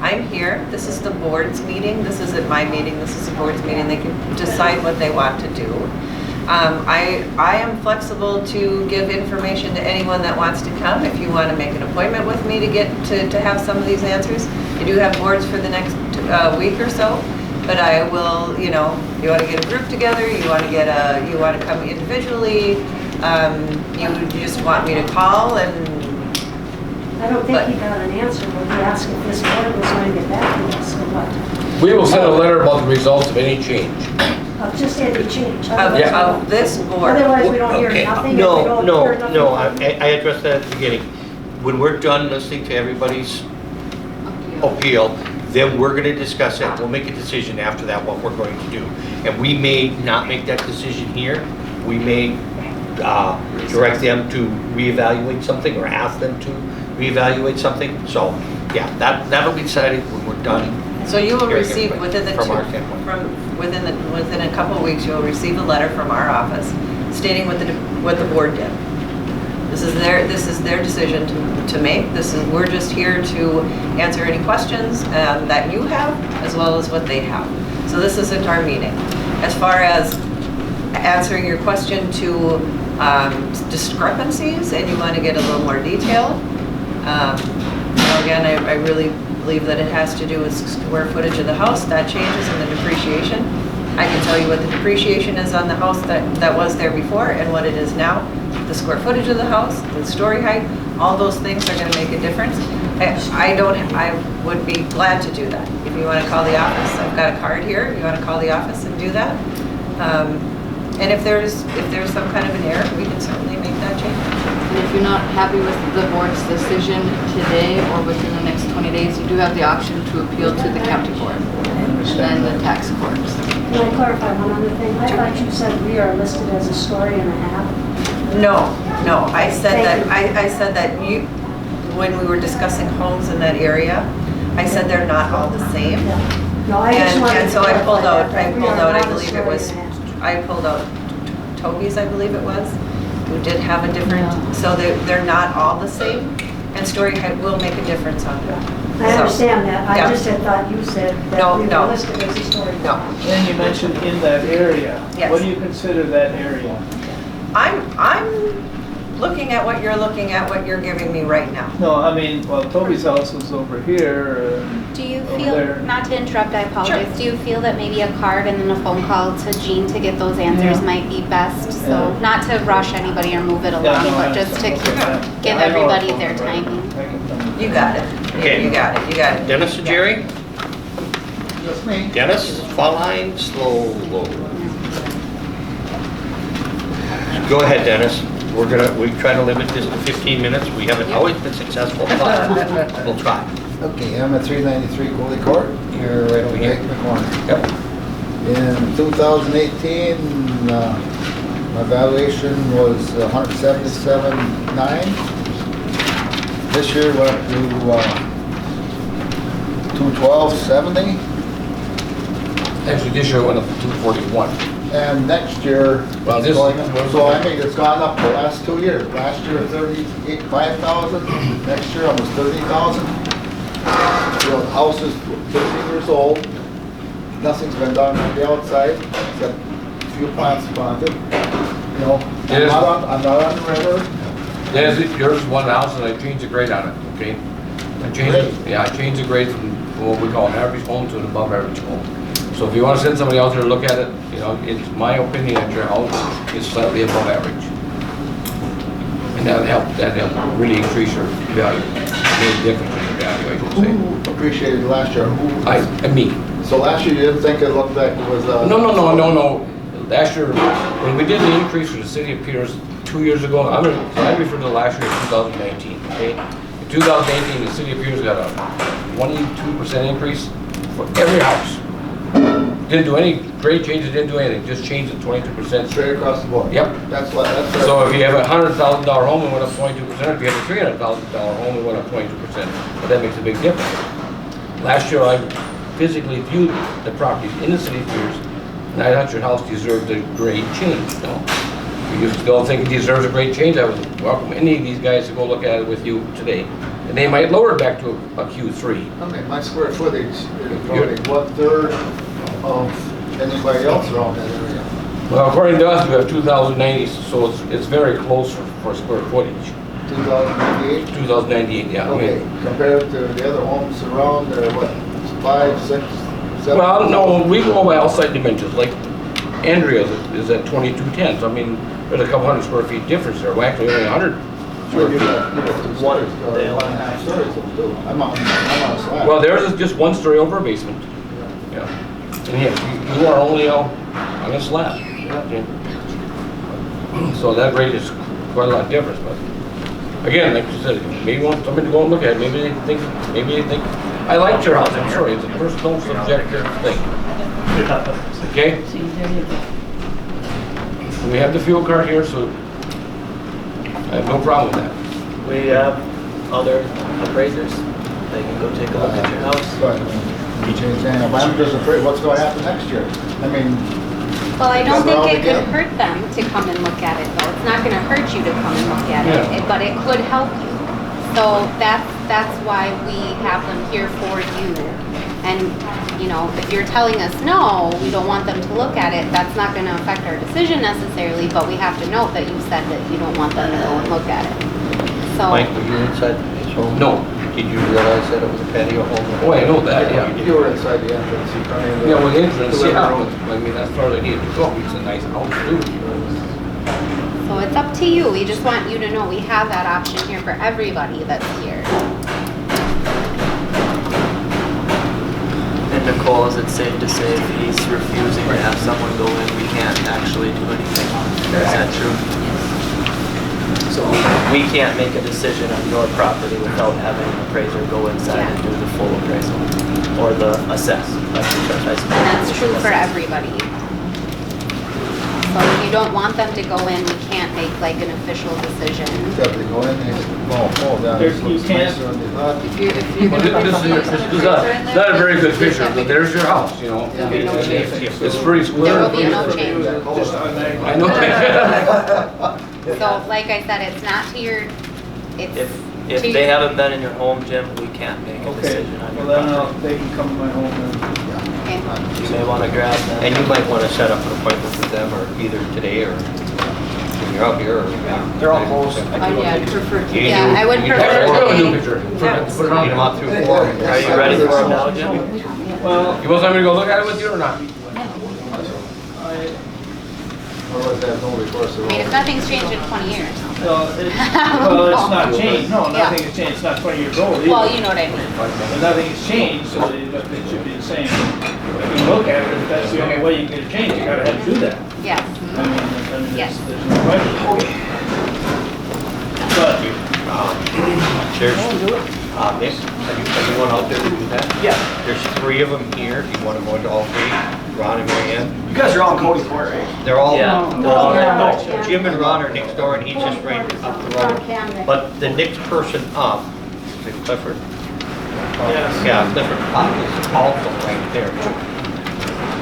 I'm here, this is the board's meeting, this isn't my meeting, this is the board's meeting, they can decide what they want to do. I am flexible to give information to anyone that wants to come. If you want to make an appointment with me to get, to have some of these answers. I do have boards for the next week or so, but I will, you know, you want to get a group together, you want to you want to come individually, you just want me to call and I don't think he got an answer when he asked if this board was going to get back to us or what. We will send a letter about the results of any change. Just any change. Otherwise we of don't- this board. Otherwise, we don't hear Okay, nothing. If we no, don't no, hear nothing- no, I addressed that at the beginning. When we're done listening to everybody's appeal, then we're gonna discuss it. We'll make a decision after that, what we're going to do. And we may not make that decision here. We may direct them to reevaluate something or ask them to reevaluate something. So, yeah, that'll be decided when we're done. So you will hearing receive everybody within the from our standpoint. within a couple of weeks, you'll receive a letter from our office stating what the board did. This is their decision to make. We're just here to answer any questions that you have, as well as what they have. So this isn't our meeting. As far as answering your question to discrepancies, and you want to get a little more detail, again, I really believe that it has to do with square footage of the house. That changes in the depreciation. I can tell you what the depreciation is on the house that was there before and what it is now. The square footage of the house, the story height, all those things are going to make a difference. I would be glad to do that. If you want to call the office, I've got a card here. You want to call the office and do that. And if there's some kind of an error, we can certainly make that change. And if you're not happy with the board's decision today or within the next 20 days, you do have the option to appeal to the county board and then the tax court. Can I clarify one other thing? I thought you said we are listed as a story and a half. No, I said that, I said that when we were discussing homes in that area, I said they're not all the same. No, I just wanted to And so I pulled out, clarify that we are I not a believe it story was, and a half. I pulled out Toby's, I believe it was, who did have a different, so they're not all the same, and story height will make a difference on them. I understand that. I yeah. just had thought you said No, that we no. were listed as a story. No. Then you mentioned in that area. Yes. What do you consider that area? I'm looking at what you're looking at, what you're giving me right now. No, I mean, well, Toby's house is over here. Do you Over feel, there. not to interrupt, I apologize, Sure. do you feel that maybe a card and then a phone call to Jean to get those answers Yeah. might be best? So, Yeah. not to rush anybody or move it Yeah, along, no, I but just to understand. give I know everybody it's their over there. timing. I can come. You got it. Okay. You got it. Dennis and Jerry? Just me. Dennis, fall line, slow. Go ahead, Dennis. We try to limit this to 15 minutes. We haven't always been successful, but we'll try. Okay, I'm at 393 Coley Court, here right over here in the corner. Yep. In 2018, my valuation was 177.9. This year went up to 212.70. Actually, this year it went up to 241. And next year, Well, it's this- going up. So I mean, it's gone up the last 2 years. Last year, 35,000. Next year, almost 30,000. You know, the house is 15 years old. Nothing's been done on the outside, except a few plants planted. You know, I'm Yes. not on the river. Dennis, yours is one house and I changed the grade on it, okay? I changed the grade from what we call an average home to an above average home. So if you want to send somebody out there to look at it, you know, it's my opinion that your house is slightly above average. And that'll help really increase your value, make a difference in your value, I should say. Who appreciated last year? Me. So last year, you didn't think it looked like it was, No. Last year, when we did the increase for the city of Pierz 2 years ago, I refer to last year as 2019, okay? In 2018, the city of Pierz got a 22% increase for every house. Didn't do any grade changes, didn't do anything, just changed it 22%. straight across the board. Yep. That's So if you have a $100,000 home, it went up 22%. If you have a $300,000 home, it went up 22%. But that makes a big difference. Last year, I physically viewed the properties in the city of Pierz, and I thought your house deserved a grade change. No, if you still think it deserves a grade change, I would welcome any of these guys to go look at it with you today. And they might lower it back to a Q3. Okay, my square footage is probably 1/3 of anybody else around that area. Well, according to us, you have 2,090, so it's very close for square footage. 2098? 2,098, yeah. I mean, Okay, compared to the other homes around, they're what, 5, 6, 7? well, no, we go by outside dimensions, like Andrea's is at 2210, so I mean, there's a couple hundred square feet difference there, well, actually only 100 Sure, square you feet. got 2 stories, or 1.5 stories will do. I'm on a slab. Well, theirs is just 1 story over a basement, yeah. And yes, you are only on a slab. Yeah. So that rate is quite a lot different, but again, like you said, maybe want somebody to go and look at it, maybe they think, I liked your house, I'm sure, it's a personal subjective thing. Okay? We have the fuel card here, so I have no problem with that. We have other appraisers. They can go take a look at your house. But I'm just afraid what's going to happen next year. I mean, Well, I don't Because we're think all it could together. hurt them to come and look at it, though. It's not gonna hurt you to come and look at it, but it could help you. So that's why we have them here for you. And, you know, if you're telling us, no, we don't want them to look at it, that's not gonna affect our decision necessarily, but we have to note that you said that you don't want them to go and look at it. So, Mike, were you inside his home? No. Did you realize that it was a patio home? Oh, I know that, yeah. You were inside the entrance, you come in. Yeah, with entrance, the living yeah, room. but, I mean, that's far they need to go, it's a nice house too. so it's up to you. We just want you to know we have that option here for everybody that's here. And Nicole, is it safe to say if he's refusing to have someone go in, we can't actually do anything? Is that true? So we can't make a decision on your property without having an appraiser go inside and do the full appraisal or the assess. And that's true for everybody. So if you don't want them to go in, we can't make like an official decision. Except they go in and, oh, that There's- you looks can't- nicer than you thought. If you're Well, gonna put this is something not a very good picture, but there's your house, you know. There'll be no change. It's pretty There square. will be no change. Just automatically. I know. So like I said, it's not to your, it's If to they your, haven't been in your home, Jim, we can't make a Okay, decision on your well then property. they can come to my home and. okay. You may want to grab them. And you might want to set up an appointment with them, or either today or when you're out here, or. They're all close. Yeah, I'd prefer to. Yeah, I would You prefer Actually, I have a new today. picture. Put it Get on. them out through four. Are you ready for them now, Jim? Well, You want somebody to go look at it with you or not? Otherwise, they have no recourse I at mean, if all. nothing's changed in 20 years. well, it's not changed, no, nothing has changed, it's not 20 years old either. Well, you know what I mean. But nothing has changed, so it should be the same. If you look at it, if that's the only way you can change, you gotta have to do that. Yes. I mean, Yes. there's no question. But, There's, Nick, have you gone out there to do that? Yeah, There's 3 of them here, if you want to go into all 3, Ron and Mary Ann. you guys are all in Cody Court, right? They're all, Yeah. no, Jim and Ron are next door, and he's just right up the road. But the next person up, is it Clifford? yes. Yeah, Clifford Pop is also right there.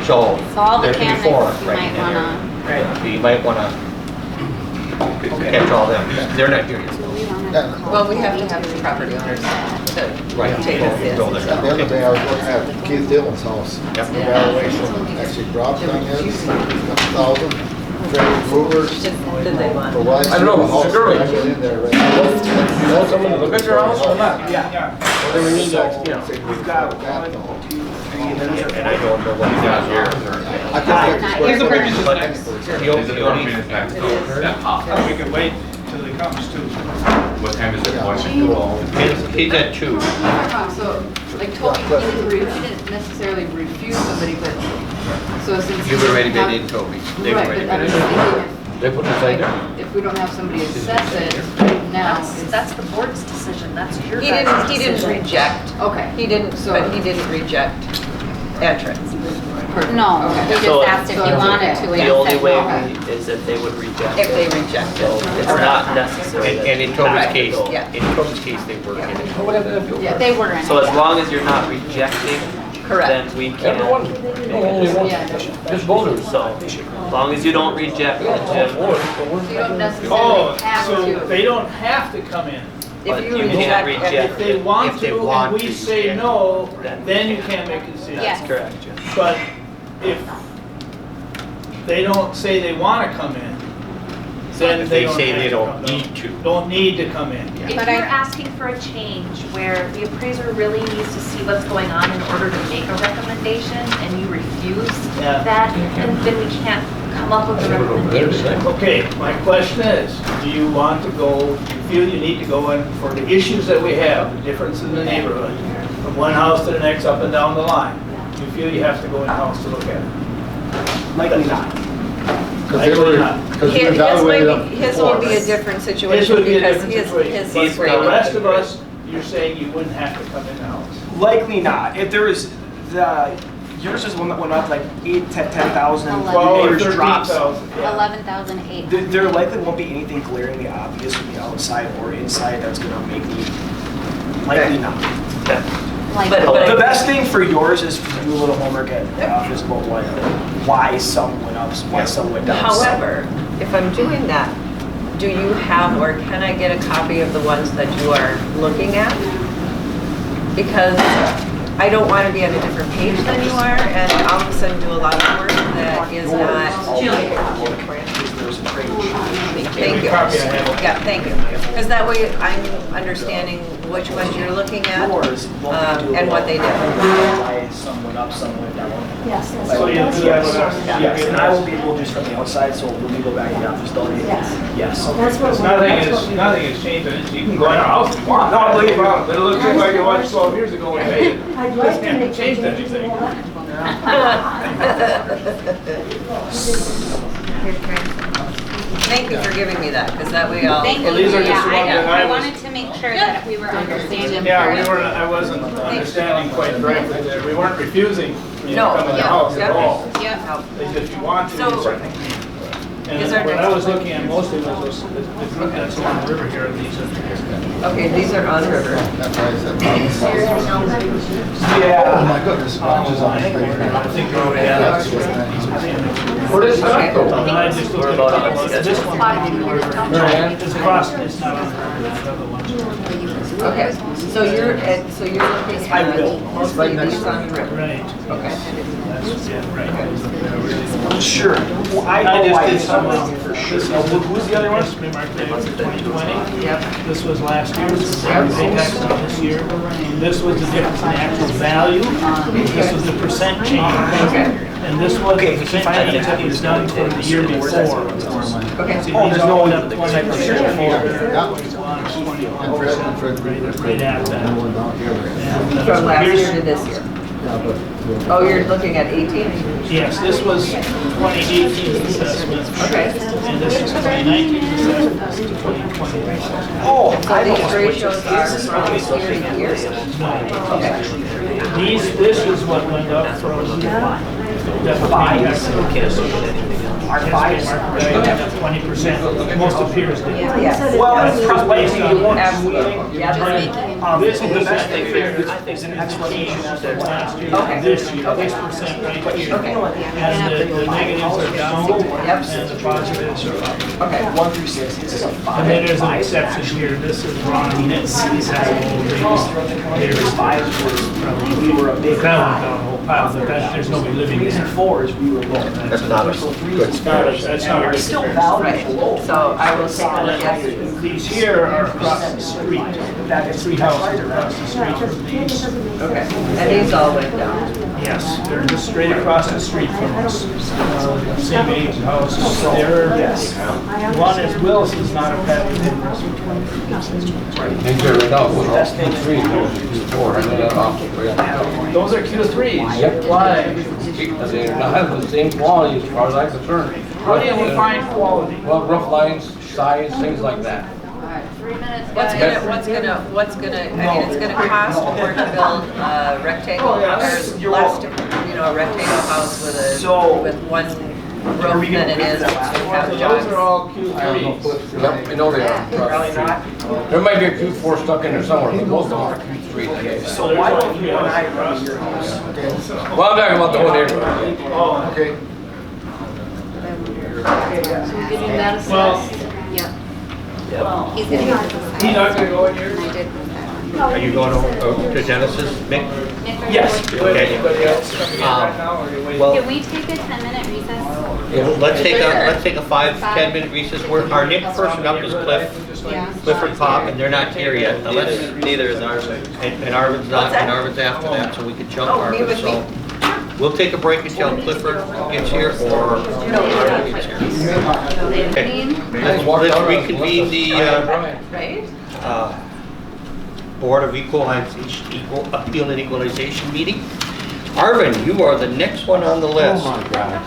So, So all the there can be 4 candidates, you right might in there. wanna, So you might want to catch all them. They're not here yet. Well, we have to have the property owners to Right. take us in. Go there. The other day, I was looking at Keith Dillon's house. Yep. The valuation actually dropped on his, 1,000. Trade movers. Just did they want? For what? I don't know, The house Mr. Gurley. is actually in there right now. You want someone to look at your house or not? Yeah. Well, then we need to, you know. We've got 1, 2, 3, and then there's And I don't know what he's got here. I think Not that's your what- first. But the only, We could wait till it comes to. What time is it? he's at 2. So, like Toby, he didn't necessarily refuse somebody, but, so since. You've already been in Toby. They've Right, already but I'm been just in. thinking, They put it inside there. if we don't have somebody assess it now. That's the board's decision, that's your He guys' didn't decision. reject, Okay. he didn't, So- but he didn't reject entrance. Perfect. no, Okay. we just So- asked if so you it's wanted okay. to. The and only said way no. is if they would reject If they it. reject So it. it's not necessary. And in Toby's that- case, Yeah. in Toby's case, they were in it. Yeah, They were in it. So as long as you're not rejecting, Correct. then we can. Everyone, only one, Yeah. just voters. So, as long as you don't reject it, Jim, So you don't Oh, necessarily have so to. they don't have to come in. but If you you can't reject, reject If they it. want If they to, want and we to, say yeah. no, Then then we you can't make a decision. Yes. That's correct, Jim. But if they don't say they want to come in, then If they they don't say have they to don't come. need to. Don't need to come in. If But you're I- asking for a change where the appraiser really needs to see what's going on in order to make a recommendation and you refuse Yeah. that, then we can't come up with a recommendation. Okay, my question is, do you want to go, do you feel you need to go in for the issues that we have, the difference in the neighborhood, from one house to the next, up and down the line? Do you feel you have to go in-house to look at it? likely not. Because they were, because we His evaluated might them be, his would be a before. different This situation would be a because different his situation. But is for the rated. rest of us, you're saying you wouldn't have to come in-house. Likely not. If there is, yours is one that went up like 8 to 10,000, and 12 or yours drops. 13,000, yeah. 11,008. There likely won't be anything glaringly obvious from the outside or inside that's gonna make me, likely not. Like, But- The best thing for yours is to do a little homework at the office about what why some went up, why some went down. some- However, if I'm doing that, do you have, or can I get a copy of the ones that you are looking at? Because I don't want to be on a different page than you are, and all of a sudden do a lot of work that is not. Thank you. Yeah, thank you. Because that way I'm understanding which ones you're looking at and what they did. Why some went up, some went down. Yes, that's So what you that's. do have Yes, and I will be able just from the outside, so when we go back to the office, they'll be, Yes. yes. That's what. Nothing is changed, you can go in our house if you want. No, believe it, but it looks like it was 12 years ago when we made it. I'd like to Can't make change changes. anything. Thank you for giving me that, because that way I'll. Thank you, these are just yeah, the ones that I I was- wanted to make sure that we were understanding. Yeah, I wasn't understanding quite correctly there. We weren't refusing you No, to come in the yeah, house yeah. at all. Yep. It's if you want to, So- you certainly can. Is our And what I next was one- looking at mostly was the group that's along the river here, these are. Okay, these are on river. That's why I said. Yeah. Oh my goodness, Roger's on his I think you're already at it. Where does that go? And I just looked We're at about on this schedule. one. It's across, it's not on the other one. Okay, so you're looking I will. at mostly these on river. Right. Okay. That's, yeah, right. Those are really- Sure. Well, I I know just why did this some one of is for this. sure. Who's the other one? We marked it as 2020. Yep. This was last year, this was the pay tax on this year. This was the difference in actual value. This was the percent change. Okay. And this was Okay, the if you percent find change that was done for the year before. Okay. See, Oh, these there's all no went one up that 20%. And Fred, Right at that. And, From last here's- year to this year. Oh, you're looking at 18? Yes, this was 2018 assessment. Okay. And this is 2019 assessment, this is 2020 assessment. Oh, So I know these which ratios is. are This is from probably year to year? Okay. This is what went up from the Fives. Our fives. 20%, most of Pierz did. Yes. Well, it's probably, you won't have Absolutely. Yeah. This the is best thing the for you, I think, is an explanation as to last year, Okay. this year, Okay. this percent right here. Okay. And the negatives are down, Yep. and the positives are up. Okay. 1 through 6, this is a 5. And then there's an exception here, this is wrong, this has a whole Here's 5 was, we were a big That one got a whole pile, but that, there's nobody living 3s and there. 4s, we were low. That's not a So 3s good and comparison. That's not a we're good still comparison. Right. valued below. So I will take a look at These here are across the street, That is three houses across the street from these. Okay, and these all went down. Yes, they're just straight across the street from us. Same age house. They're, Yes. one is Willis is not a pet. And here right now, we're all Q3, Q4, and then off. Those are Q3s. Yep. Why? Because they're not having the same quality as far as I'm concerned. How do you define quality? Well, rough lines, size, things like that. All right, 3 minutes, What's guys. gonna, I mean, it's gonna cost more to build a rectangle, Oh, yes. or You're less welcome. to, a rectangle house with So- with one Are roof we than gonna it read is that to last have So jogs. those are all I don't know, Q3s. Fred. Yep, I know they are. Probably not. There might be a Q4 stuck in there somewhere, but most of them are Q3. So why don't you and I run to your house? Well, I'm talking about the whole neighborhood. Oh, Okay. Getting that Well- assessed. Yep. He's gonna get this he's not gonna go in here? and I did move that on. Are you going to Genesis, Mick? Yes. Okay. Anybody else coming in right now, or are you waiting? Well, Can we take a 10-minute recess? let's take a 5-10 minute recess. Our next person up is Yeah. Clifford Pop, and they're not here yet. Unless, Neither is ours. and Arvin's not, and Arvin's after that, so we can jump Oh, me Arvin. with So we'll take a break until Clifford gets here or Arvin gets here. Okay. Let's reconvene the Right? Board of Appeal and Equalization meeting. Arvin, you are the next one on the list. Oh my God.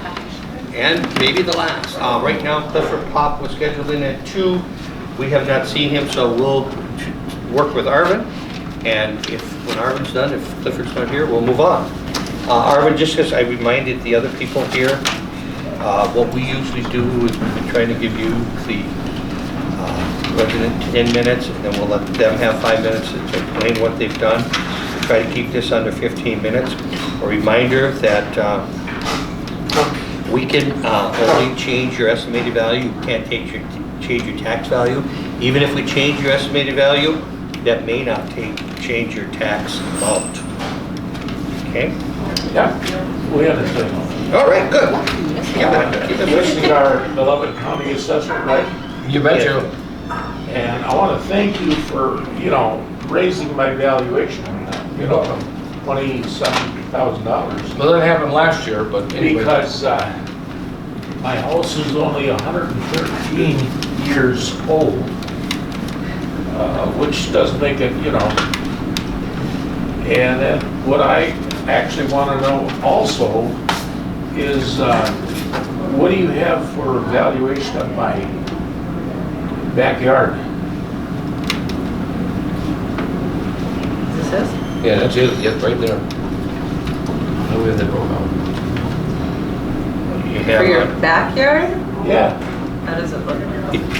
And maybe the last. Right now, Clifford Pop was scheduled in at 2. We have not seen him, so we'll work with Arvin. And when Arvin's done, if Clifford's not here, we'll move on. Arvin, just because I reminded the other people here, what we usually do is we try to give you the resident 10 minutes, and then we'll let them have 5 minutes to explain what they've done. Try to keep this under 15 minutes. A reminder that We can only change your estimated value. You can't change your tax value. Even if we change your estimated value, that may not change your tax amount. Okay? Yeah, we understand. All right, good. This is our beloved county assessor, right? You betcha. And I want to thank you for, raising my valuation, from $27,000. Well, that happened last year, but anyway. Because my house is only 113 years old, which does make it, And then what I actually want to know also is, what do you have for valuation of my backyard? Is this? Yeah, that's it, yes, right there. No way that broke out. For your backyard? Yeah. How does it look?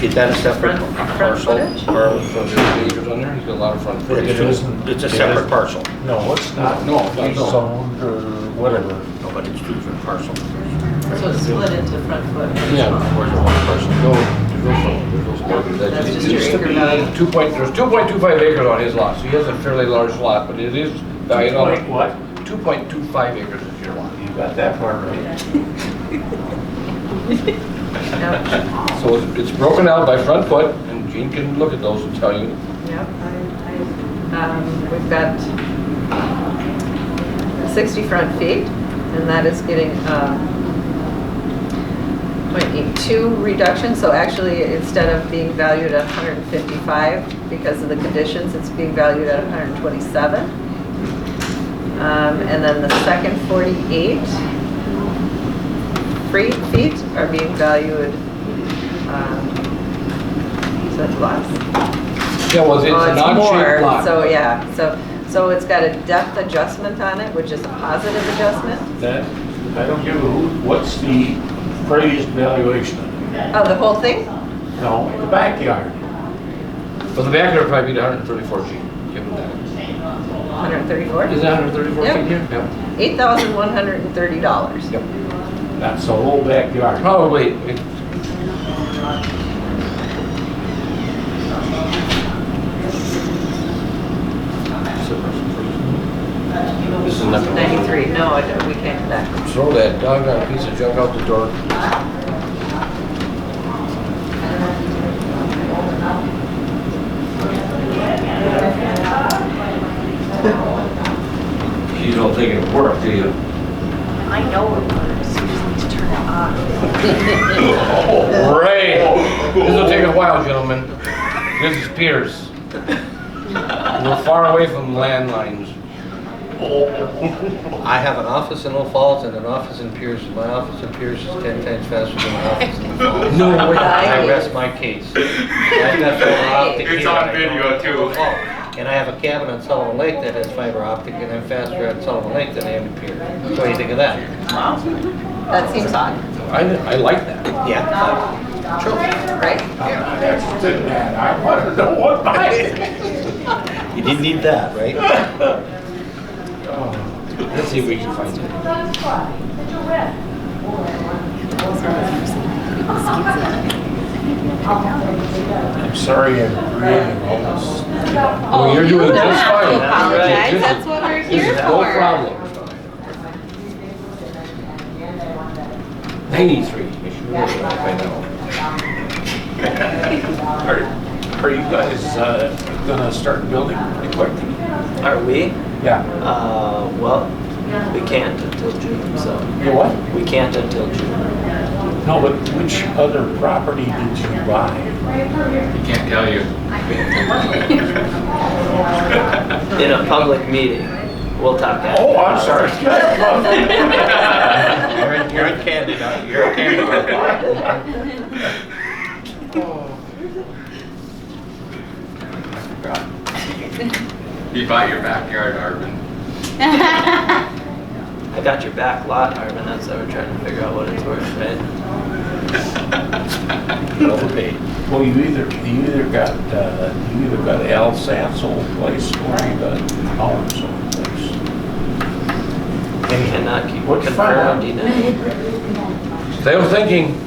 Is that a separate Front parcel? footage? Or There's acres on there, he's got a lot of front footage. It isn't. it's a separate parcel? No, it's not. No, no. Rezoned or whatever. No, but it's two different parcels. So it's split into front foot. Yeah, where's the one person? No, there's no split. That's just It used your to acre be value. There's 2.25 acres on his lot, so he has a fairly large lot, but it is valued on. What? 2.25 acres is your lot. You got that part right. Yep, So it's broken out by front foot, and Gene can look at those and tell you. yep. We've got 60 front feet, and that is getting 0.82 reduction. So actually, instead of being valued at 155 because of the conditions, it's being valued at 127. And then the second 48 feet are being valued, is that less? Yeah, well, it's Well, an odd more, shaped lot. so yeah, so it's got a depth adjustment on it, which is a positive adjustment. That, I don't give a hoot, what's the appraised valuation? Oh, the whole thing? No, the backyard. For the backyard, it'd probably be 134 G. Give him that. 134? Is that 134 Yep. feet here? Yep. $8,130. Yep. That's the whole backyard. Probably. This is not. 93, no, we can't do that. Throw that doggone piece of junk out the door. You don't think it'll work, do you? I know it works, you just need to turn it on. Right. This will take a while, gentlemen. This is Pierz. We're far away from landlines. I have an office in Old Falls and an office in Pierz. My office in Pierz is 10 times faster than my office in Old Falls. No way. I rest my case. I've got fiber optic It's here, on I know video, it's too. Old Falls. And I have a cabin on Sullivan Lake that has fiber optic, and I'm faster at Sullivan Lake than I am in Pierz. What do you think of that? That seems odd, I like that. Yeah. Sure. right? That's it, man. I want to know what mine is. You didn't need that, right? Let's see if we can find it. I'm sorry I'm creating all this. Oh, you're doing you don't just have to fine. apologize. This is- That's what we're This here is for. no problem. 93. You should be looking at it by now. Are you guys gonna start building pretty quick? Are we? Yeah. Well, we can't until June, so. You what? We can't until June. No, but which other property did you buy? Can't tell you. In a public meeting, we'll talk after. Oh, I'm sorry. You're in Canada. You're in Canada. You bought your backyard, Arvin. I got your back lot, Arvin, that's why we're trying to figure out what it's worth, right? Overpaid. Well, you either got Al Satt's old place or you got Howard's old place. Cannot keep What's confirmed, fine? you know. Still thinking.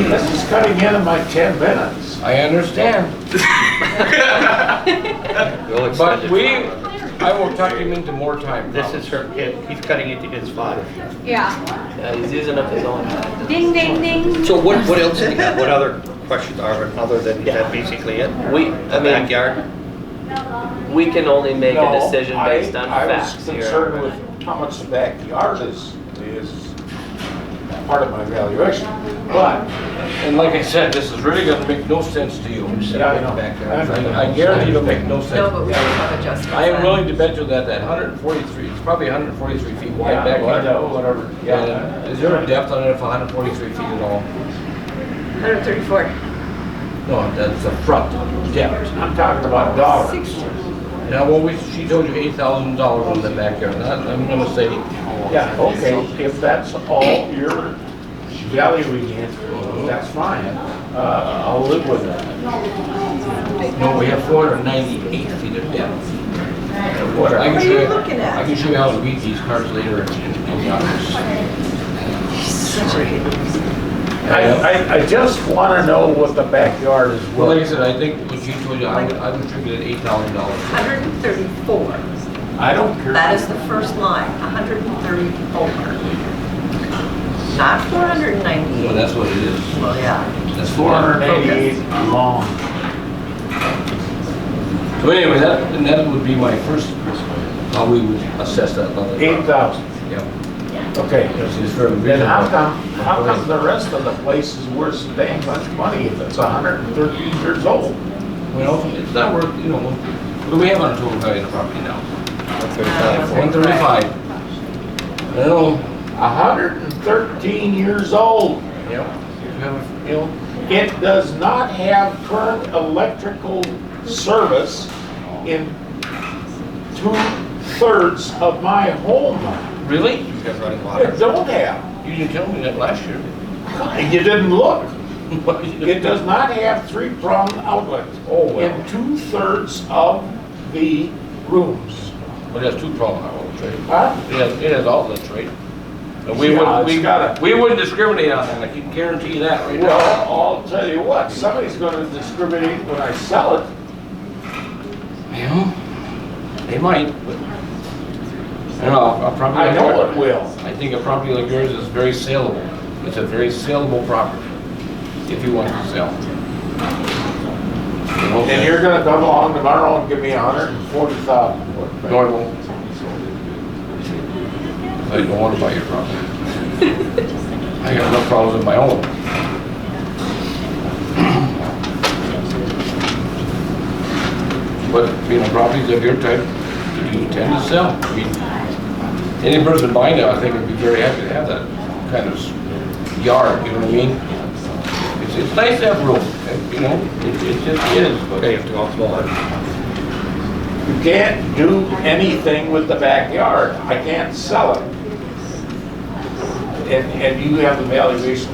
This is cutting into my 10 minutes. I understand. We'll extend But it. I will tuck him into more time. This is her, he's cutting into his 5. Yeah, he's using up his own time. Ding, ding, ding. So what else do you have? What other questions are, other than, is that basically it? I The mean, backyard? we can only make a No, decision based on I facts was here. concerned with how much the backyard is part of my valuation. But, And like I said, this is really gonna make no sense to you. yeah, I know. I guarantee it'll make no sense. No, but we always have adjustments. I am willing to bet you that 143, it's probably 143 feet wide Yeah, back well, there. whatever. Yeah. And is there a depth on it of 143 feet at all? 134. No, that's the front depth. I'm talking about dollars. Now, well, she told you $8,000 on the backyard. I'm gonna say, Yeah, okay, if that's all you're valuing it, that's fine. I'll live with it. no, we have 498 feet of depth. Whatever. I can What show are you you, looking at? I can show you how to read these cards later in the office. I just want to know what the backyard is Well, like I worth. said, I think what she told you, I would attribute it $8,000. 134. I don't care. That is the first line, 134. Not 498. Well, that's what it is. Well, yeah. That's 488 long. So anyway, that would be my first, how we would assess that level. 8,000. Yeah. Okay. This is very Then how reasonable. come the rest of the place is worth so dang much money if it's 113 years old? Well, it's not worth, what do we have on a total value of the property now? 135. 135. I don't know. 113 years old. Yep. It does not have current electrical service in 2/3 of my home. Really? You got running water? It don't have. You didn't tell me that last year. You didn't look. It does not have 3-prong outlet Oh, well. in 2/3 of the rooms. Well, it has two prong outlets, right? Huh? It has outlets, right? And we Yeah, wouldn't, it's got we wouldn't discriminate on that, I can guarantee you that right now. Well, I'll tell you what, somebody's gonna discriminate when I sell it. Yeah, they might, but, I don't know, a property I like know yours- it will. I think a property like yours is very saleable. It's a very saleable property, if you want to sell. And you're gonna come along tomorrow and give me 140,000 for it. No, I won't. I don't want to buy your property. I got enough problems of my own. But, properties of your type, you tend to sell. I mean, any person buying it, I think would be very happy to have that kind of yard, you know what I mean? It's nice to have room, it just is, but. Okay, you have to go small. You can't do anything with the backyard. I can't sell it. And you have the valuation.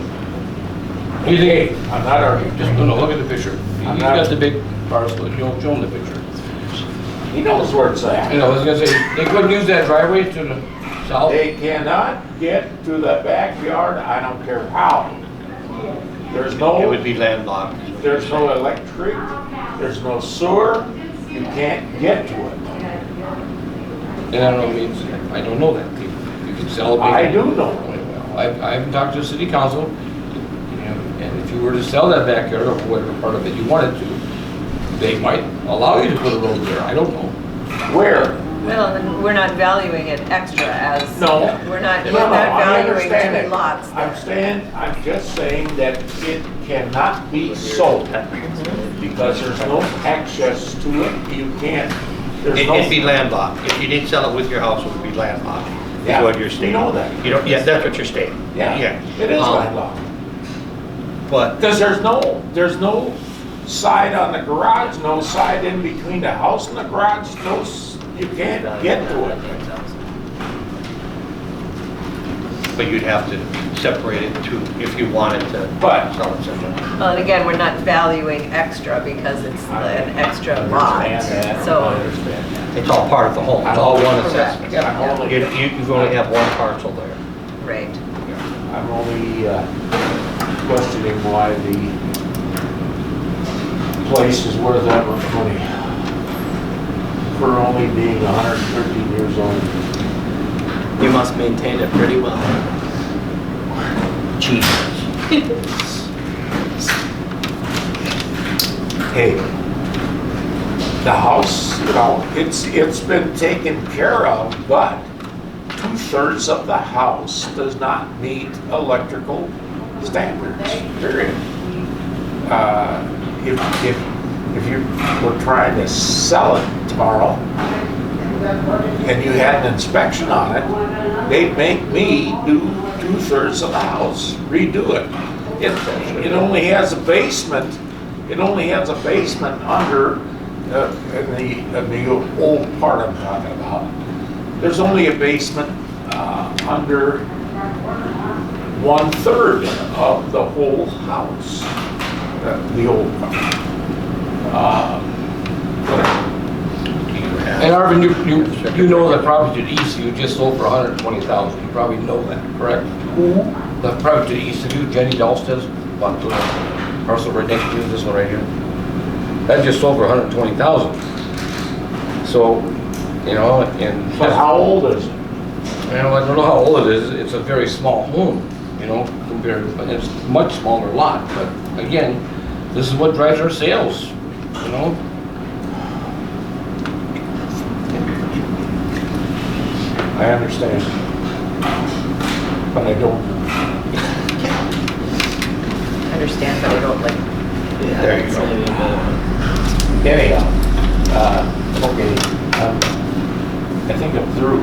You think, I'm not arguing. just, look at the picture. He's got the big parcel, show him the picture. He knows where it's at. I was gonna say, they couldn't use that driveway to the south? They cannot get to the backyard, I don't care how. There's It no, would be landlocked. there's no electric, there's no sewer, you can't get to it. And I don't know, I don't know that. You can sell it. I do know. I haven't talked to the city council, and if you were to sell that backyard or whatever part of it you wanted to, they might allow you to put a road there, I don't know. Where? Well, then we're not valuing it extra as. No. We're not I valuing understand two it. lots there. I'm just saying that it cannot be sold because there's no access to it. You can't, there's no. It'd be landlocked. If you didn't sell it with your house, it would be landlocked. Is Yeah, what you're stating. you know that. Yeah, that's what you're stating. Yeah, it is landlocked. But Because there's no side on the garage, no side in between the house and the garage, you can't get to it. But you'd have to separate it to, if you wanted to But- sell it separately. Well, and again, we're not valuing extra because it's an extra lot. Understand that, I So, understand that. It's all part of the home, it's all one Correct. assessment. Yeah, I'm only- You've only have one parcel there. Right. I'm only questioning why the place is worth that much money for only being 113 years old. You must maintain it pretty well. Jesus. Hey, the house, you know, it's been taken care of, but 2/3 of the house does not meet electrical standards, period. If you were trying to sell it tomorrow and you had an inspection on it, they'd make me do 2/3 of the house, redo it. It only has a basement. It only has a basement under in the old part I'm talking about. There's only a basement under 1/3 of the whole house, the old part. And Arvin, you know the property to the east of you just sold for 120,000. You probably know that, correct? The property to the east of you, Jenny Dahlsted's, bought the parcel right next to you, this one right here. That just sold for 120,000. So, you know, and. But how old is it? Well, I don't know how old it is. It's a very small home, you know, compared, it's a much smaller lot. But again, this is what drives our sales, you know? I understand. But I don't. Understand, but I don't like. There you go. Anyhow, okay, I think I'm through.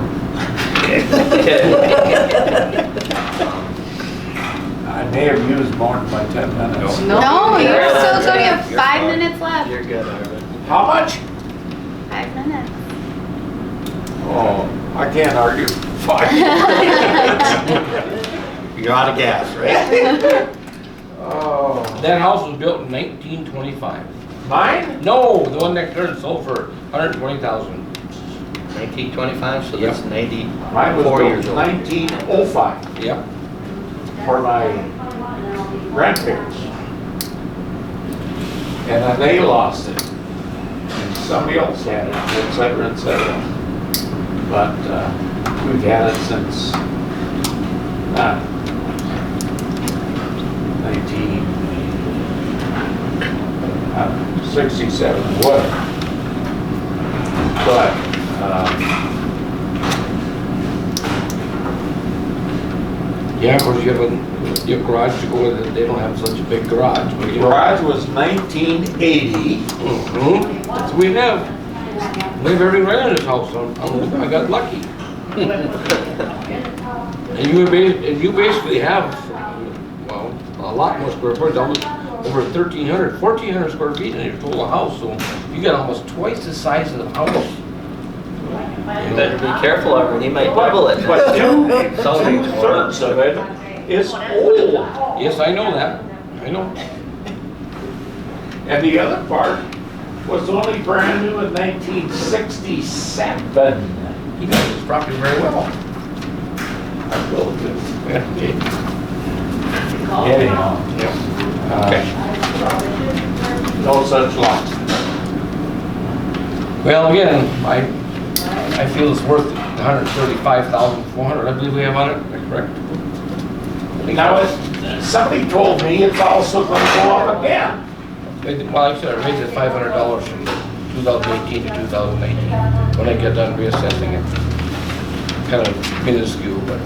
I may have used more than my 10 minutes. No, you're Yeah. still good, you have You're 5 fine. minutes left. You're good, Arvin. How much? 5 minutes. Oh, I can't argue. Fine. You're out of gas, right? Oh, That house was built in 1925. mine? No, the one next door sold for 120,000. 1925, so that's Mine was 94 built years in old. 1905 Yep. for my grandparents. And then they lost it. And somebody else had it, et cetera, et cetera. But we've had it since 1967, whatever. But Yeah, of course, you have your garage to go with it. They don't have such a big garage. But you know. garage was 1980. Mhm. That's what we have. We've already rented this house, I got lucky. And you basically have, well, a lot more square footage, almost over 1,400 square feet in your total house, so you got almost twice the size of the house. You better be careful, Arvin, he might double it. But 2/3 of it is old. Yes, I know that, I know. And the other part was only brand new in 1967. He knows his property very well. I will do. Anyhow. Okay. No such luck. Well, again, I feel it's worth 135,400, I believe we have on it, correct? Now, somebody told me it's also going to go up again. Well, like I said, I raised it $500 from 2018 to 2019, when I get done reassessing it. Kind of minuscule, but.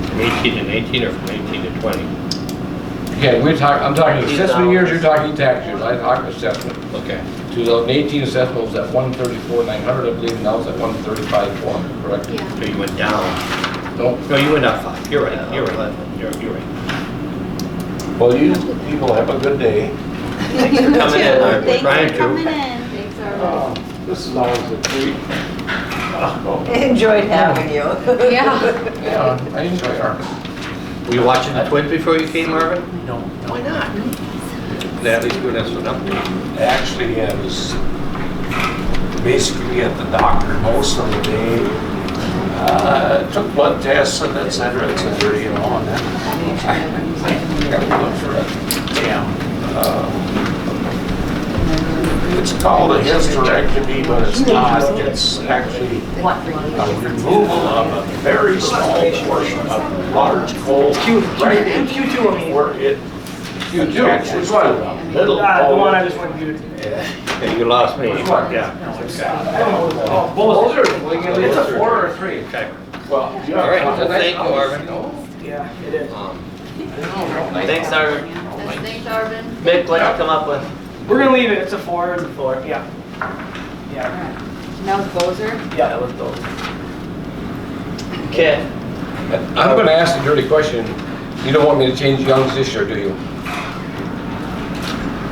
From 18 and 18 or from 18 to 20? Yeah, I'm talking assessment years, you're talking tax years, I talk assessment. Okay. 2018 assessment was at 134,900, I believe, now it's at 135,400, correct? Yeah. So you went down. No, No, you went up 5. You're right, you're right. You're right. Well, you people have a good day. Thanks for coming in, Arvin. Thanks Trying for to. coming in. Thanks, Arvin. This is always a treat. Enjoyed having you. Yeah. yeah, I enjoy art. Were you watching the Twins before you came, Marvin? No, Why not? They at least giving us an update. actually, I was basically at the doctor most of the day. Took blood tests and et cetera, you know, and then I got to look for a damn, it's called a hysterectomy, but it's not. It's actually a removal of a very small portion of large hole right in Q2, I mean. where it attaches to the little The hole. one I just went to. Yeah, you lost me. Yeah. I don't know. Oh, both. It's a 4 or a 3. Okay. Well, All right, so thank you, Arvin. Yeah, it is. Thanks, Arvin. Thanks, Arvin. Mick, what'd you come up with? We're gonna leave it. It's a 4. It's a 4. Yeah. Yeah. Alright. Now it's Bozer. Yeah. That was those. Okay. I'm gonna ask a dirty question. You don't want me to change Young's this year, do you?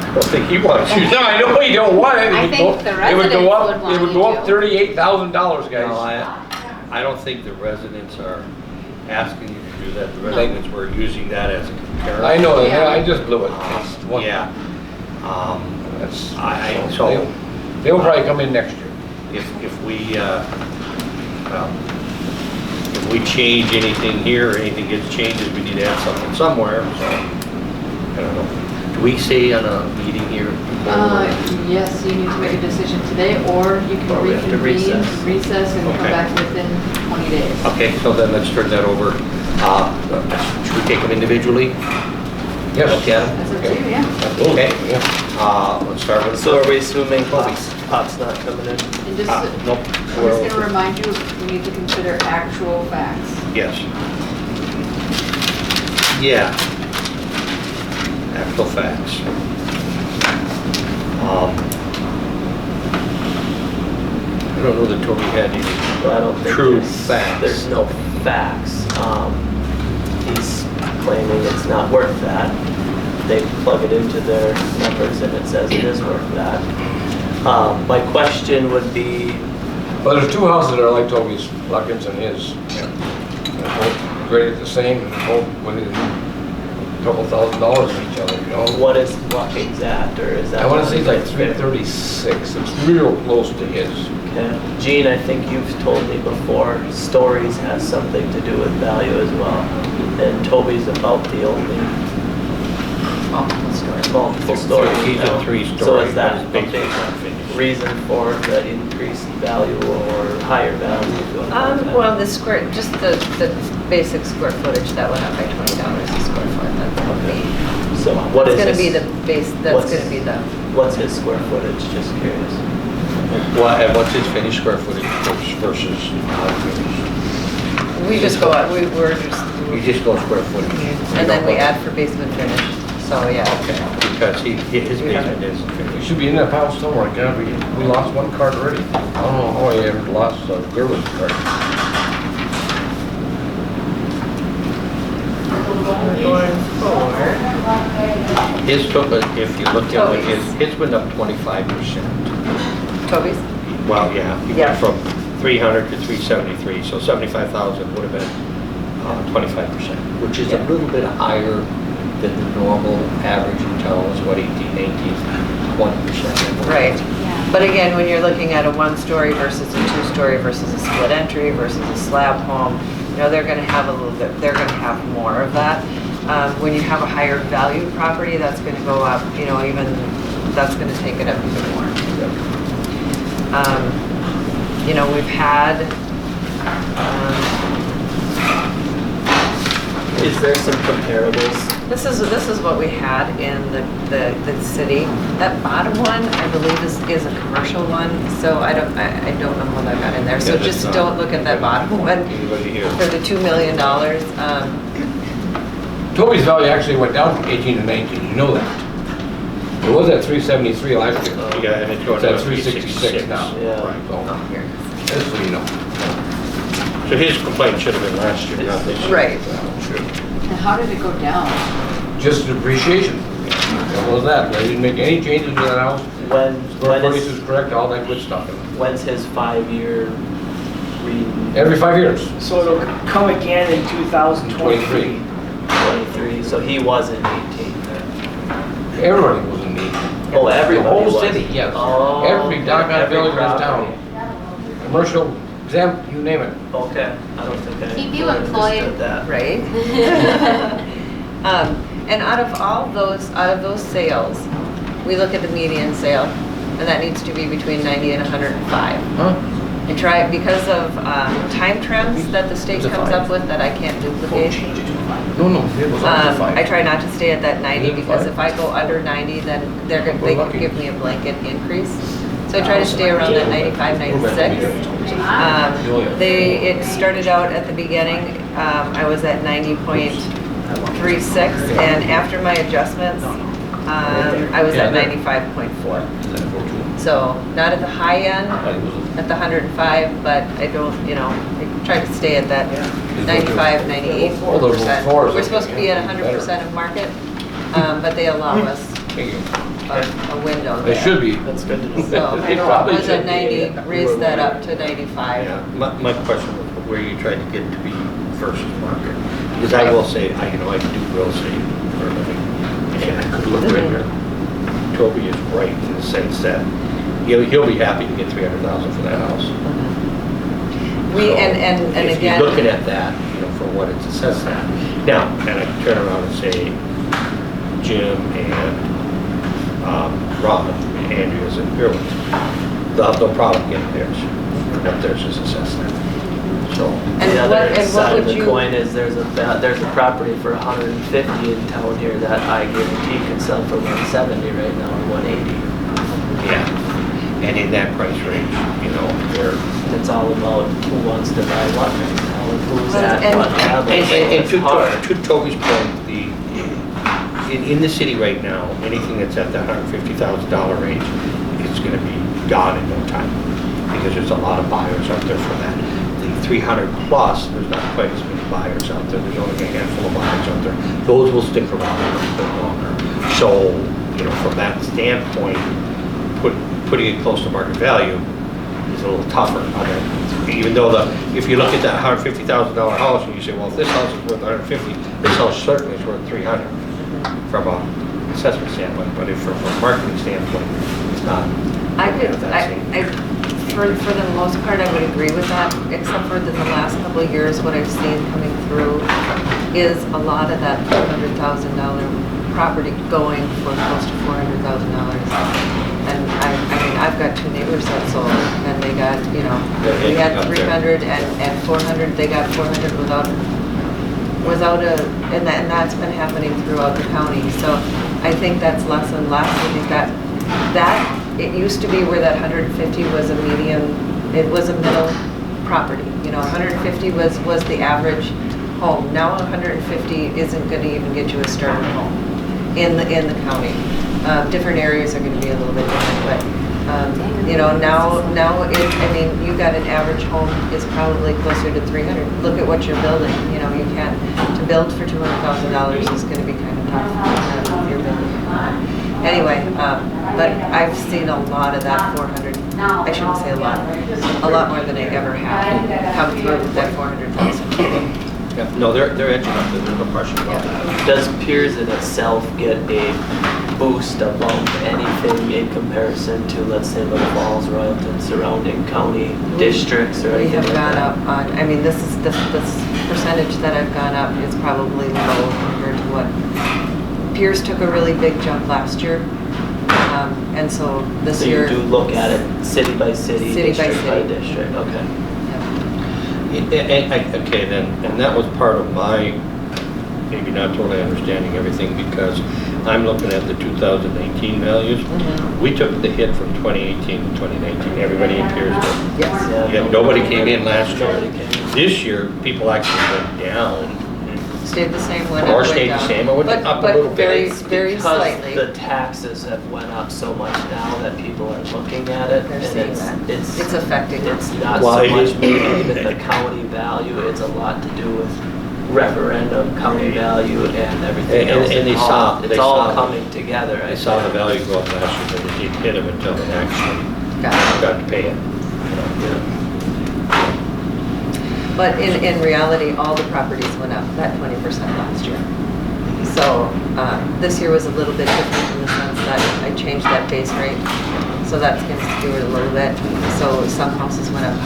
I don't think he wants you. No, I know you don't want it. I think the residents would want It would go up you to. $38,000, guys. No, I don't think the residents are asking you to do that. The residents were using that as a comparison. I know, Yeah. I just blew it. Yeah. That's, So they'll probably come in next year. if we change anything here, or anything gets changes, we need to add something somewhere, so, I don't know. Do we say on a meeting here? Yes, you need to make a decision today, or you can Or we have to reconvene, recess and come Okay. back within 20 days. Okay, so then let's turn that over. Should we take them individually? Yes. Look at them? That's up to you, yeah. Okay. Yeah. Let's start with. So are we assuming Pop's not coming in? And just, Nope. I'm just gonna remind you, we need to consider actual facts. Yes. Yeah. Actual facts. I don't know that Toby had any I don't think true there's- facts. There's no facts. He's claiming it's not worth that. They plug it into their numbers and it says it is worth that. My question would be, Well, there's two houses that are like Toby's, Luckins and his. They're both graded the same, and both within a couple $1,000s of each other, you know? what is Luckings at, or is that? I wanna say it's like 336, it's real close to his. Okay. Gene, I think you've told me before, stories has something to do with value as well. And Toby's about the only Multiple stories. multiple stories. He's a now. three-story. So is that a but his big basement's not finished. reason for the increased value or higher value? Well, the square, just the basic square footage, that went up by $20 a square foot. That's gonna be, So what is that's gonna be his, the base, that's what's- gonna be the, what's his square footage? Just curious. And what's his finished square footage versus non-finished? we just go out, we're just, You just go square footage. and then we add for basement finish, so yeah. Okay, because his basement isn't It finished. should be in that house somewhere, God, we lost one card already. I don't know how I ever lost Gerwin's card. We're going forward. His took, if you look at it, his went up 25%. Toby's? Well, yeah, he Yeah. went from 300 to 373, so 75,000 would have been 25%, which is a Yeah. little bit higher than the normal average in town, is what, 18, 20%. Right. Yeah. But again, when you're looking at a one-story versus a two-story versus a split entry versus a slab home, you know, they're gonna have a little bit, they're gonna have more of that. When you have a higher value property, that's gonna go up, you know, even, that's gonna take it up even more. You know, we've had, Is there some comparables? this is what we had in the city. That bottom one, I believe, is a commercial one, so I don't know how that got in there. So Yeah, that's just not- don't look at that bottom one Anybody here? for the $2 million. Toby's value actually went down from 18 to 19, you know that. It was at 373 last year. Yeah, and it's going It's at to 366 now. Yeah. Right, so, Oh, here. just so you know. So his complaint should have been last year, not this year. Right. And how did it go down? Just depreciation. That was that. They didn't make any changes to that house. Square footage is correct, all that good stuff. When's his 5-year reading? Every 5 years. So it'll come again in 2023. 23, so he wasn't 18 then. Everybody was in need. Oh, The everybody whole was. city, yes. Oh, Every doggone every village in this property. town. Commercial, exempt, you name it. Okay, I don't think I Keep you fully employed. understood that. right? And out of those sales, we look at the median sale, and that needs to be between 90 and 105. Huh? And try, because of time trends that the state It's a comes five. up with that I can't duplicate. No, no, it was only five. I try not to stay at that 90 Is it because five? if I go under 90, then they We're can lucky. give me a blanket increase. So I try to stay around that 95, 96. It started out at the beginning, I was at 90.36, and after my adjustments, I was at 95.4. So not at the high end, at the 105, but I don't, I try to stay at that 95, 98%. We're supposed to be at 100% of market, but they allow us a window It there. should be. That's good to know. So It I probably was at should be. 90, raised that up to 95. Yeah, my question was where you tried to get to be versus market. Because I will say, I do real estate for a living. And I could look right here. Toby is right in the sense that he'll be happy to get $300,000 for that house. We, So, and if again. you're looking at that, for what it's assessed at. Now, and I can turn around and say, Jim and Ron, Andrea's and Pierz, they'll have no problem getting theirs, what theirs is assessed at. So, And The what- other and what side of would the you- coin is there's a property for 150 in town here that I guarantee can sell for 170 right now or 180. yeah, and in that price range, they're. And it's all about who wants to buy what right now and who's Well, at and- what level. And So it's hard. to Toby's point, in the city right now, anything that's at the $150,000 range is gonna be gone in no time, because there's a lot of buyers out there for that. The 300 plus, there's not quite as many buyers out there, there's only a handful of buyers out there. Those will stick around a little bit longer. So, from that standpoint, putting it close to market value is a little tougher on that. Even though if you look at that $150,000 house and you say, well, if this house is worth 150, this house certainly is worth 300 from a assessment standpoint, but from a marketing standpoint, it's not. For the most part, I would agree with that, except for the last couple of years, what I've seen coming through is a lot of that $400,000 property going for close to $400,000. And I've got two neighbors that sold, and they got, we had 300 and 400, they got 400 without and that's been happening throughout the county. So I think that's less and less. I think that it used to be where that 150 was a medium, it was a middle property. 150 was the average home. Now 150 isn't going to even get you a starter home in the county. Different areas are going to be a little bit different, but now you got an average home is probably closer to 300. Look at what you're building. You can't, to build for $200,000 is going to be kind of tough if you're building. Anyway, but I've seen a lot of that 400. I shouldn't say a lot more than I ever have come through with that 400,000. Yeah, no, they're edging up, there's no question about that. Does Pierz in itself get a boost, a bump, anything in comparison to, let's say, Little Falls, Royalton, surrounding county districts or We anything have like gone that? up on, this percentage that I've gone up is probably low compared to what, Pierz took a really big jump last year. And so this So year. you do look at it city by city, City by district by city. district, okay. Okay, and that was part of my, maybe not totally understanding everything, because I'm looking at the 2018 values. Mhm. We took the hit from 2018 to 2019, everybody in Pierz did. Yes. Yeah, nobody came in last year. Nobody came in. This year, people actually went down, Stayed the same, went up, or went stayed the down. same, or went But- up a little But very, bit. very slightly. Because the taxes have went up so much now that people are looking at it. They're and seeing that. It's affecting them. It's not Well, so it much is- maybe even the county value, it's a lot to do with referendum, county value, and everything And- else. and they saw- It's they all saw- coming together, I saw the value go up last year, but it didn't hit them until they actually got to pay it. But in reality, all the properties went up that 20% last year. So this year was a little bit different in the sense that I changed that base rate. So that's going to skew it a little bit. So some houses went up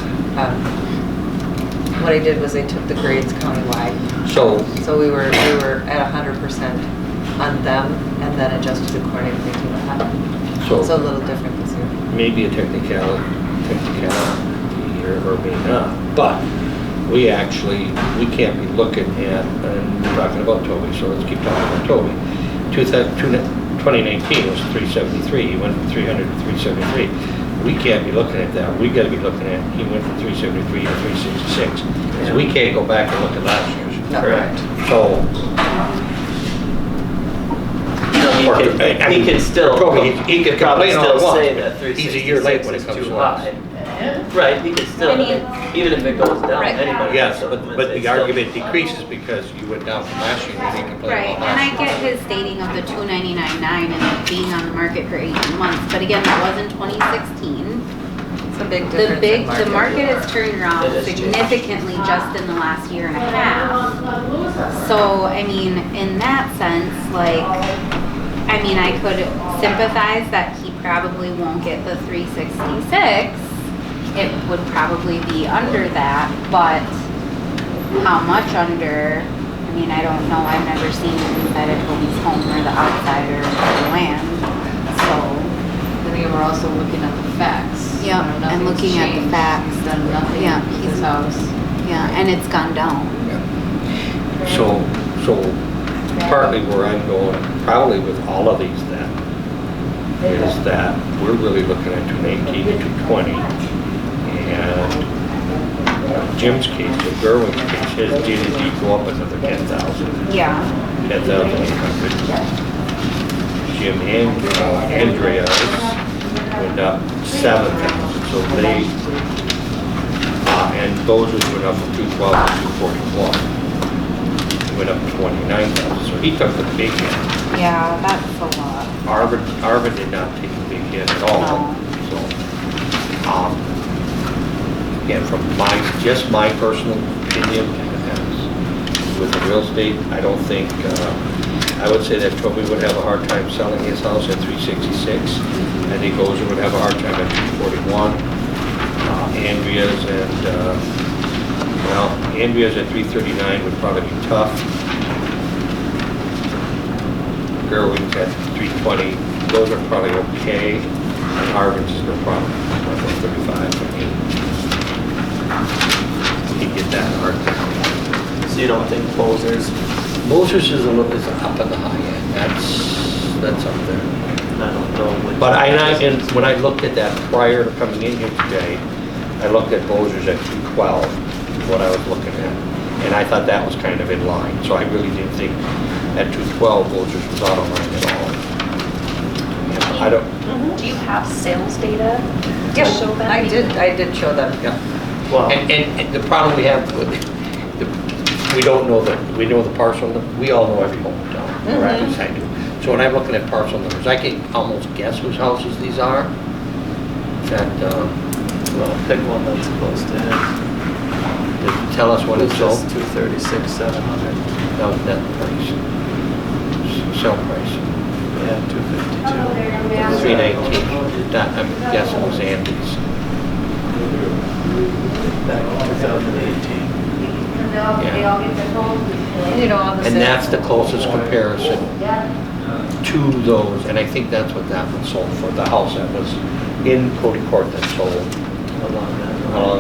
What I did was I took the grades countywide. So, So we were at 100% on them and then adjusted accordingly to that. So a so little different this year. maybe a technicality here or maybe not, but we can't be looking at, and we're talking about Toby, so let's keep talking about Toby. 2019 was 373, he went from 300 to 373. We can't be looking at that, we gotta be looking at, he went from 373 to 366. So we can't go back and look at last year's. No. Correct. So, He can still, Toby, he could probably complain all still he say wants, that but he's a year late when it 366 comes is too to us. high. Right, he could still, I mean- even if it goes down, Right. anybody. Yes, can but still- the argument decreases because you went down from last year, and he complained Right, about and I last year. get his stating of the 299.9 and it being on the market for 18 months, but again, that was in 2016. It's a big The difference. the market has turned around It has changed. significantly just in the last year and a half. So, I mean, in that sense, like, I mean, I could sympathize that he probably won't get the 366. It would probably be under that, but how much under? I mean, I don't know. I've never seen the inside of Toby's home or the outside or the land, so. Then again, we're also looking at the facts. Yeah, You know, and nothing's looking at the changed. facts. He's done nothing Yeah, to he's- his house. Yeah, and it's gone down. So partly where I'm going, probably with all of these then, is that we're really looking at 219 to 220. And Jim's case, or Gerwin's case, his D&D go up another 10,000, Yeah. 10,800. Jim and Andrea's went up 7,000, so they, and those went up from 212 to 241. Went up 29,000, so he took the big hit. Yeah, that's a lot. Arvin did not take a big hit at all, No. so, again, from just my personal opinion, with the real estate, I don't think, I would say that Toby would have a hard time selling his house at 366. I think Ozer would have a hard time at 241. Andrea's and, well, Andrea's at 339 would probably be tough. Gerwin's at 320, those are probably okay. And Arvin's is no problem, 135. He get that hard down. So you don't think Bozer's, Moses is a little bit up on the high end, that's up there. I don't know what. But and when I looked at that prior to coming in here today, I looked at Bozer's at 212, what I was looking at. And I thought that was kind of in line, so I really didn't think at 212 Bozer's was out of line at all. I don't, Do you have sales data to Yeah, show that? I did show them. yeah. Well, And the problem we have with, we don't know we know the parcel, we all know every home in town, or at least I do. So when I'm looking at parcel numbers, I can almost guess whose houses these are. That, well, pick one that's close to his. tell us what it's sold. 236,700. That was net price. Sell price. Yeah, 252. 319. That, I'm guessing was Andy's. Back in 2018. Yeah. And you know, all the And sales. that's the closest comparison to those, and I think that's what that one sold for, the house that was in Cody Court that sold along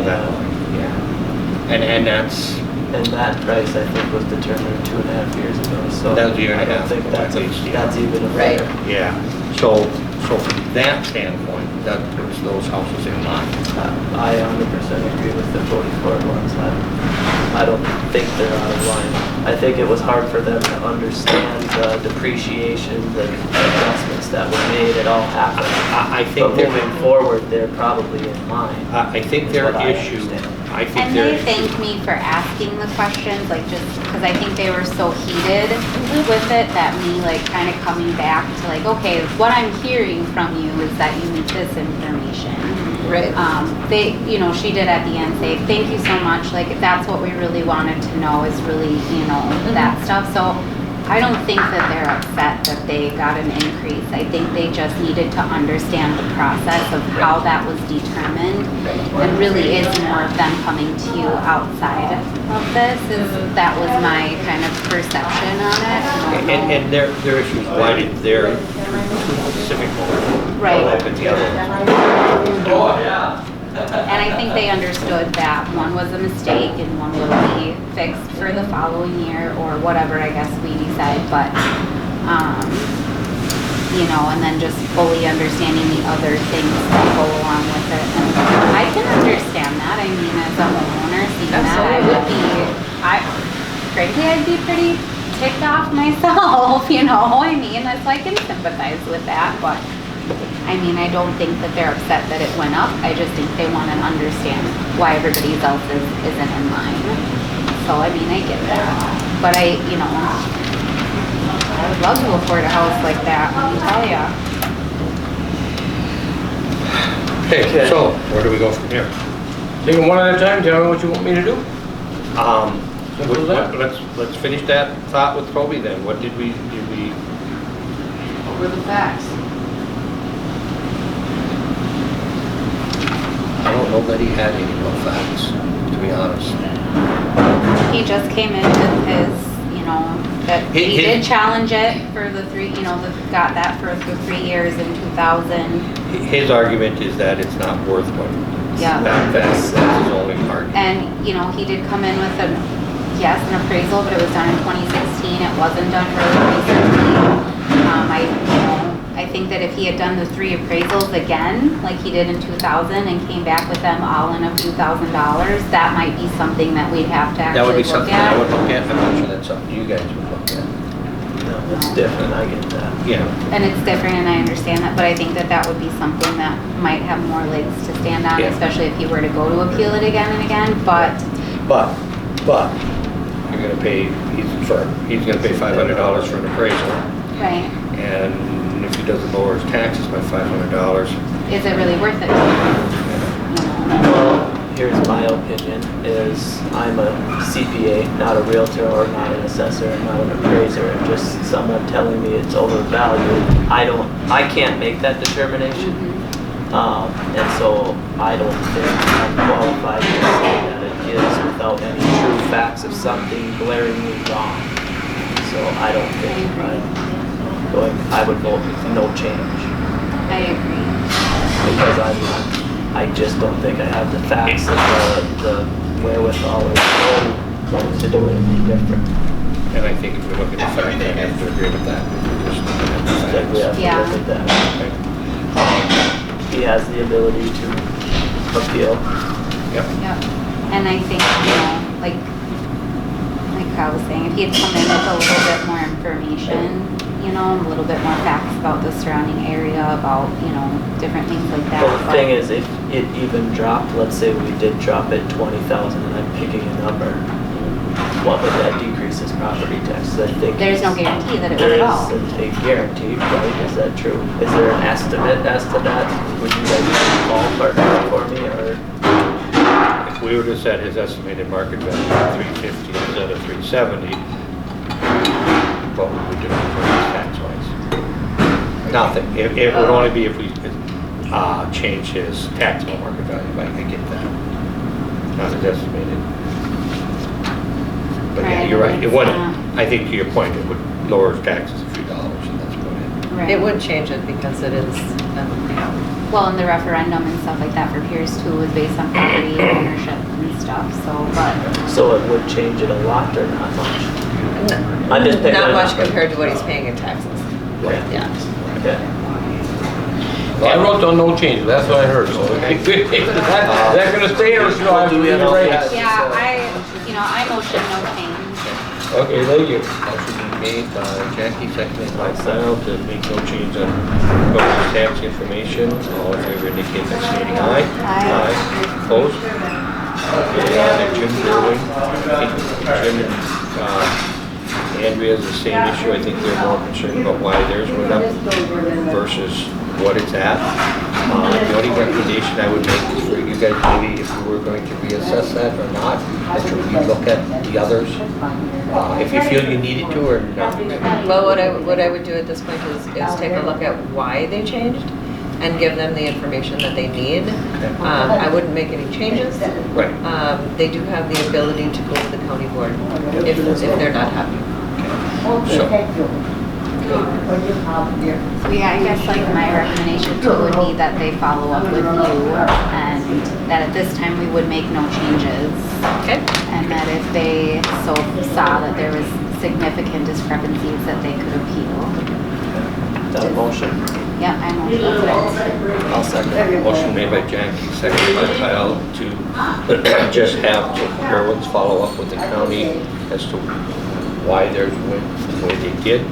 that line, yeah. And that's, And that price, I think, was determined 2.5 years ago, so. That was a year and a half I don't think ago, that's, at least, yeah. that's even a Right. fair. yeah. So from that standpoint, that puts those houses in line. I 100% agree with the 44 ones. I don't think they're out of line. I think it was hard for them to understand the depreciations and adjustments that were made. It all happened. I think But they're, moving forward, they're probably in line. I think their What I issue, understand. I think And their they issue. thanked me for asking the questions, like just because I think they were so heated with it that me like kind of coming back to like, okay, what I'm hearing from you is that you need this information. Right. They, you know, she did at the end say, thank you so much. Like that's what we really wanted to know is really, you know, that stuff. So I don't think that they're upset that they got an increase. I think they just needed to understand the process of how that was determined. It really is more of them coming to you outside of this, that was my kind of perception on it. And their issue is why did their specific one Right. go up and the other one? And I think they understood that one was a mistake and one will be fixed for the following year or whatever, I guess we decide, but, you know, and then just fully understanding the other things that go along with it. And I can understand that. I mean, as a homeowner, seeing that, I would be, frankly, I'd be pretty ticked off myself, you know, I mean, so I can sympathize with that, but I mean, I don't think that they're upset that it went up. I just think they want to understand why everybody else isn't in line. So, I mean, I get that. But I, you know, I would love to afford a house like that, let me tell ya. Okay, so, Where do we go from here? take them one at a time, tell me what you want me to do. Simple as that. Let's finish that thought with Toby then. What did we, What were the facts? I don't know that he had any real facts, to be honest. He just came in with his, you know, that he did challenge it for the three, you know, got that for the 3 years in 2000. His argument is that it's not worth money. Yeah. That's his only argument. And, you know, he did come in with an appraisal, but it was done in 2016. It wasn't done really recently. I think that if he had done the 3 appraisals again, like he did in 2000, and came back with them all in a few $1,000s, that might be something that we'd have to That would actually be look something I at. would look at. I'm not sure that's something you guys would look at. No, it's different, I get that. Yeah. And it's different, and I understand that, but I think that that would be something that might have more legs to stand on, Yeah. especially if he were to go to appeal it again and again, but But, you're gonna pay, he's gonna pay $500 for an appraisal. right. And if he doesn't lower his taxes by $500, Is it really worth it? Well, here's my opinion, is I'm a CPA, not a realtor or not an assessor, not an appraiser, and just someone telling me it's overvalued. I can't make that determination. And so I don't think I'm qualified to say that it is without any true facts of something glaringly wrong. So I don't think I would vote no change. I agree. Because I just don't think I have the facts and the wherewithal or the will to do anything different. and I think if we look at the fact, I have to agree with that. We're just looking at the I think we have facts. to look at that. He has the ability to appeal. Yep. Yep. And I think, you know, like I was saying, if he had come in with a little bit more information, you know, a little bit more facts about the surrounding area, about, you know, different things like that. Well, the thing is, if it even dropped, let's say we did drop it 20,000 and I'm picking a number, what would that decrease his property taxes? I think There's no guarantee that it would at all. There isn't a guarantee, right? Is that true? Is there an estimate as to that? Would you guys ballpark that for me, or? If we were to set his estimated market value at 350 instead of 370, what would we do for his tax wise? Nothing. It would only be if we change his taxable market value. I get that. Not his estimated. But yeah, Right, you're right. It wouldn't. yeah. I think to your point, it would lower his taxes a few dollars, and that's about it. Right. It would change it because it is, Well, and the referendum and stuff like that for Pierz too was based on property ownership and stuff, so, but. So it would change it a lot or not much? I'm just picking not a much number. compared to what he's paying in taxes. Right. Yeah. Okay. Well, I wrote down no change, that's what I heard, so is that gonna stay or should I have to read it right? Yeah, I motion no change. Okay, thank you. Motion been made by Jackie, seconded by Sal to make no change on proposed tax information. All in favor indicate by stating aye. Aye. Opposed? Okay, and Jim Gerwin, Jim and Andrea has the same issue. I think they're more concerned about why theirs went up versus what it's at. The only recommendation I would make is for you you guys maybe if you were going to reassess that or not, that you relook at the others, if you feel you needed to or not. Well, what I would do at this point is take a look at why they changed and give them the information that they need. I wouldn't make any changes. Right. They do have the ability to go to the county board if they're not happy. So yeah, I guess like my recommendation too would be that they follow up with you and that at this time we would make no changes. Okay. And that if they saw that there was significant discrepancies that they could appeal. That motion? Yeah, I motion. I'll second. Motion made by Jackie, seconded by Kyle to just have Fairwinds follow up with the county as to why theirs went the way they did.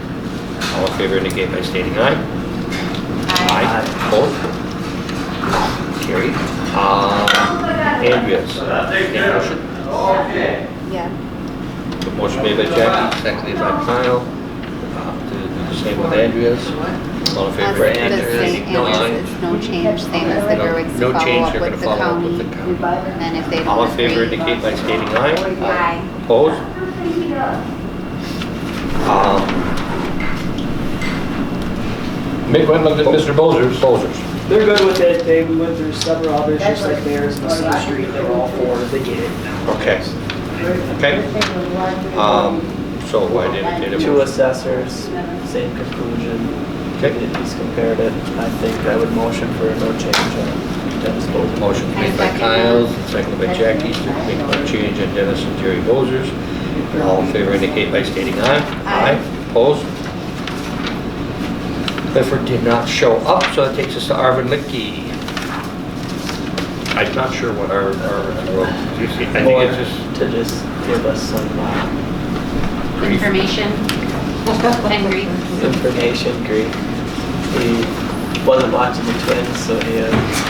All in favor indicate by stating aye. Aye. Opposed? Carried. Andrea's. Motion. Yeah. The motion made by Jackie, seconded by Kyle. To do the same with Andrea's. All in favor? The same, it's no change, same as the Gerwigs No follow change, up they're with gonna the follow up with county. the county. And then if they don't All in favor agree. indicate by stating aye. Aye. Opposed? Make one look at Mr. Bozer's. They're good with it. We went through several others, just like theirs in the same street. They were all for it. They get it now. Okay. Okay. So why did it? Two assessors, same conclusion. Okay. He's compared it. I think I would motion for no change on Dennis Bozer's. Motion made by Kyle, seconded by Jackie to make no change on Dennis and Jerry Bozer's. All in favor indicate by stating aye. Aye. Opposed? Clifford did not show up, so that takes us to Arvin Licky. I'm not sure what our wrote. I think it's just To just give us some Information and grief. information, grief. He wasn't watching the Twins, so he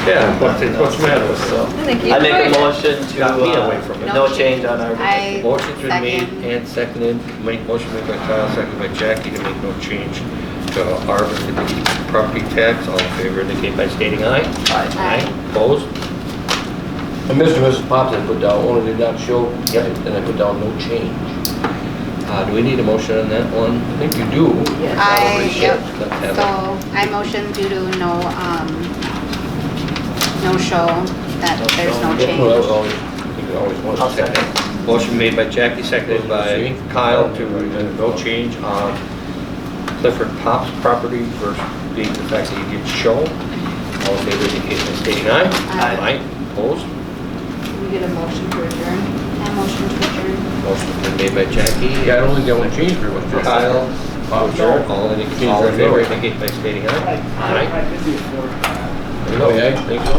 yeah. What's the matter with So Thank you. I make a motion Got me to away from it. no change on our. I Motion's been made second. and seconded. Motion made by Kyle, seconded by Jackie to make no change to Arvin Licky property tax. All in favor indicate by stating aye. Aye. Opposed? And Mr. and Mrs. Pops had put down, owner did not show, and I put down no change. Do we need a motion on that one? I think you do. Yep. Let's have it. So I motion due to no show that there's no Well, that was change. always, you could always want I'll to second. Motion made by Jackie, seconded by Kyle to no change on Clifford Pop's property versus the fact that he did show. All in favor indicate by stating aye. Aye. Opposed? We get a motion to adjourn. I motion to adjourn. Motion been made by Jackie. Yeah, I don't think that one changed very much. Kyle. Sure. All in favor indicate by stating aye. Aye. I could do 4. Oh, yeah, I think so.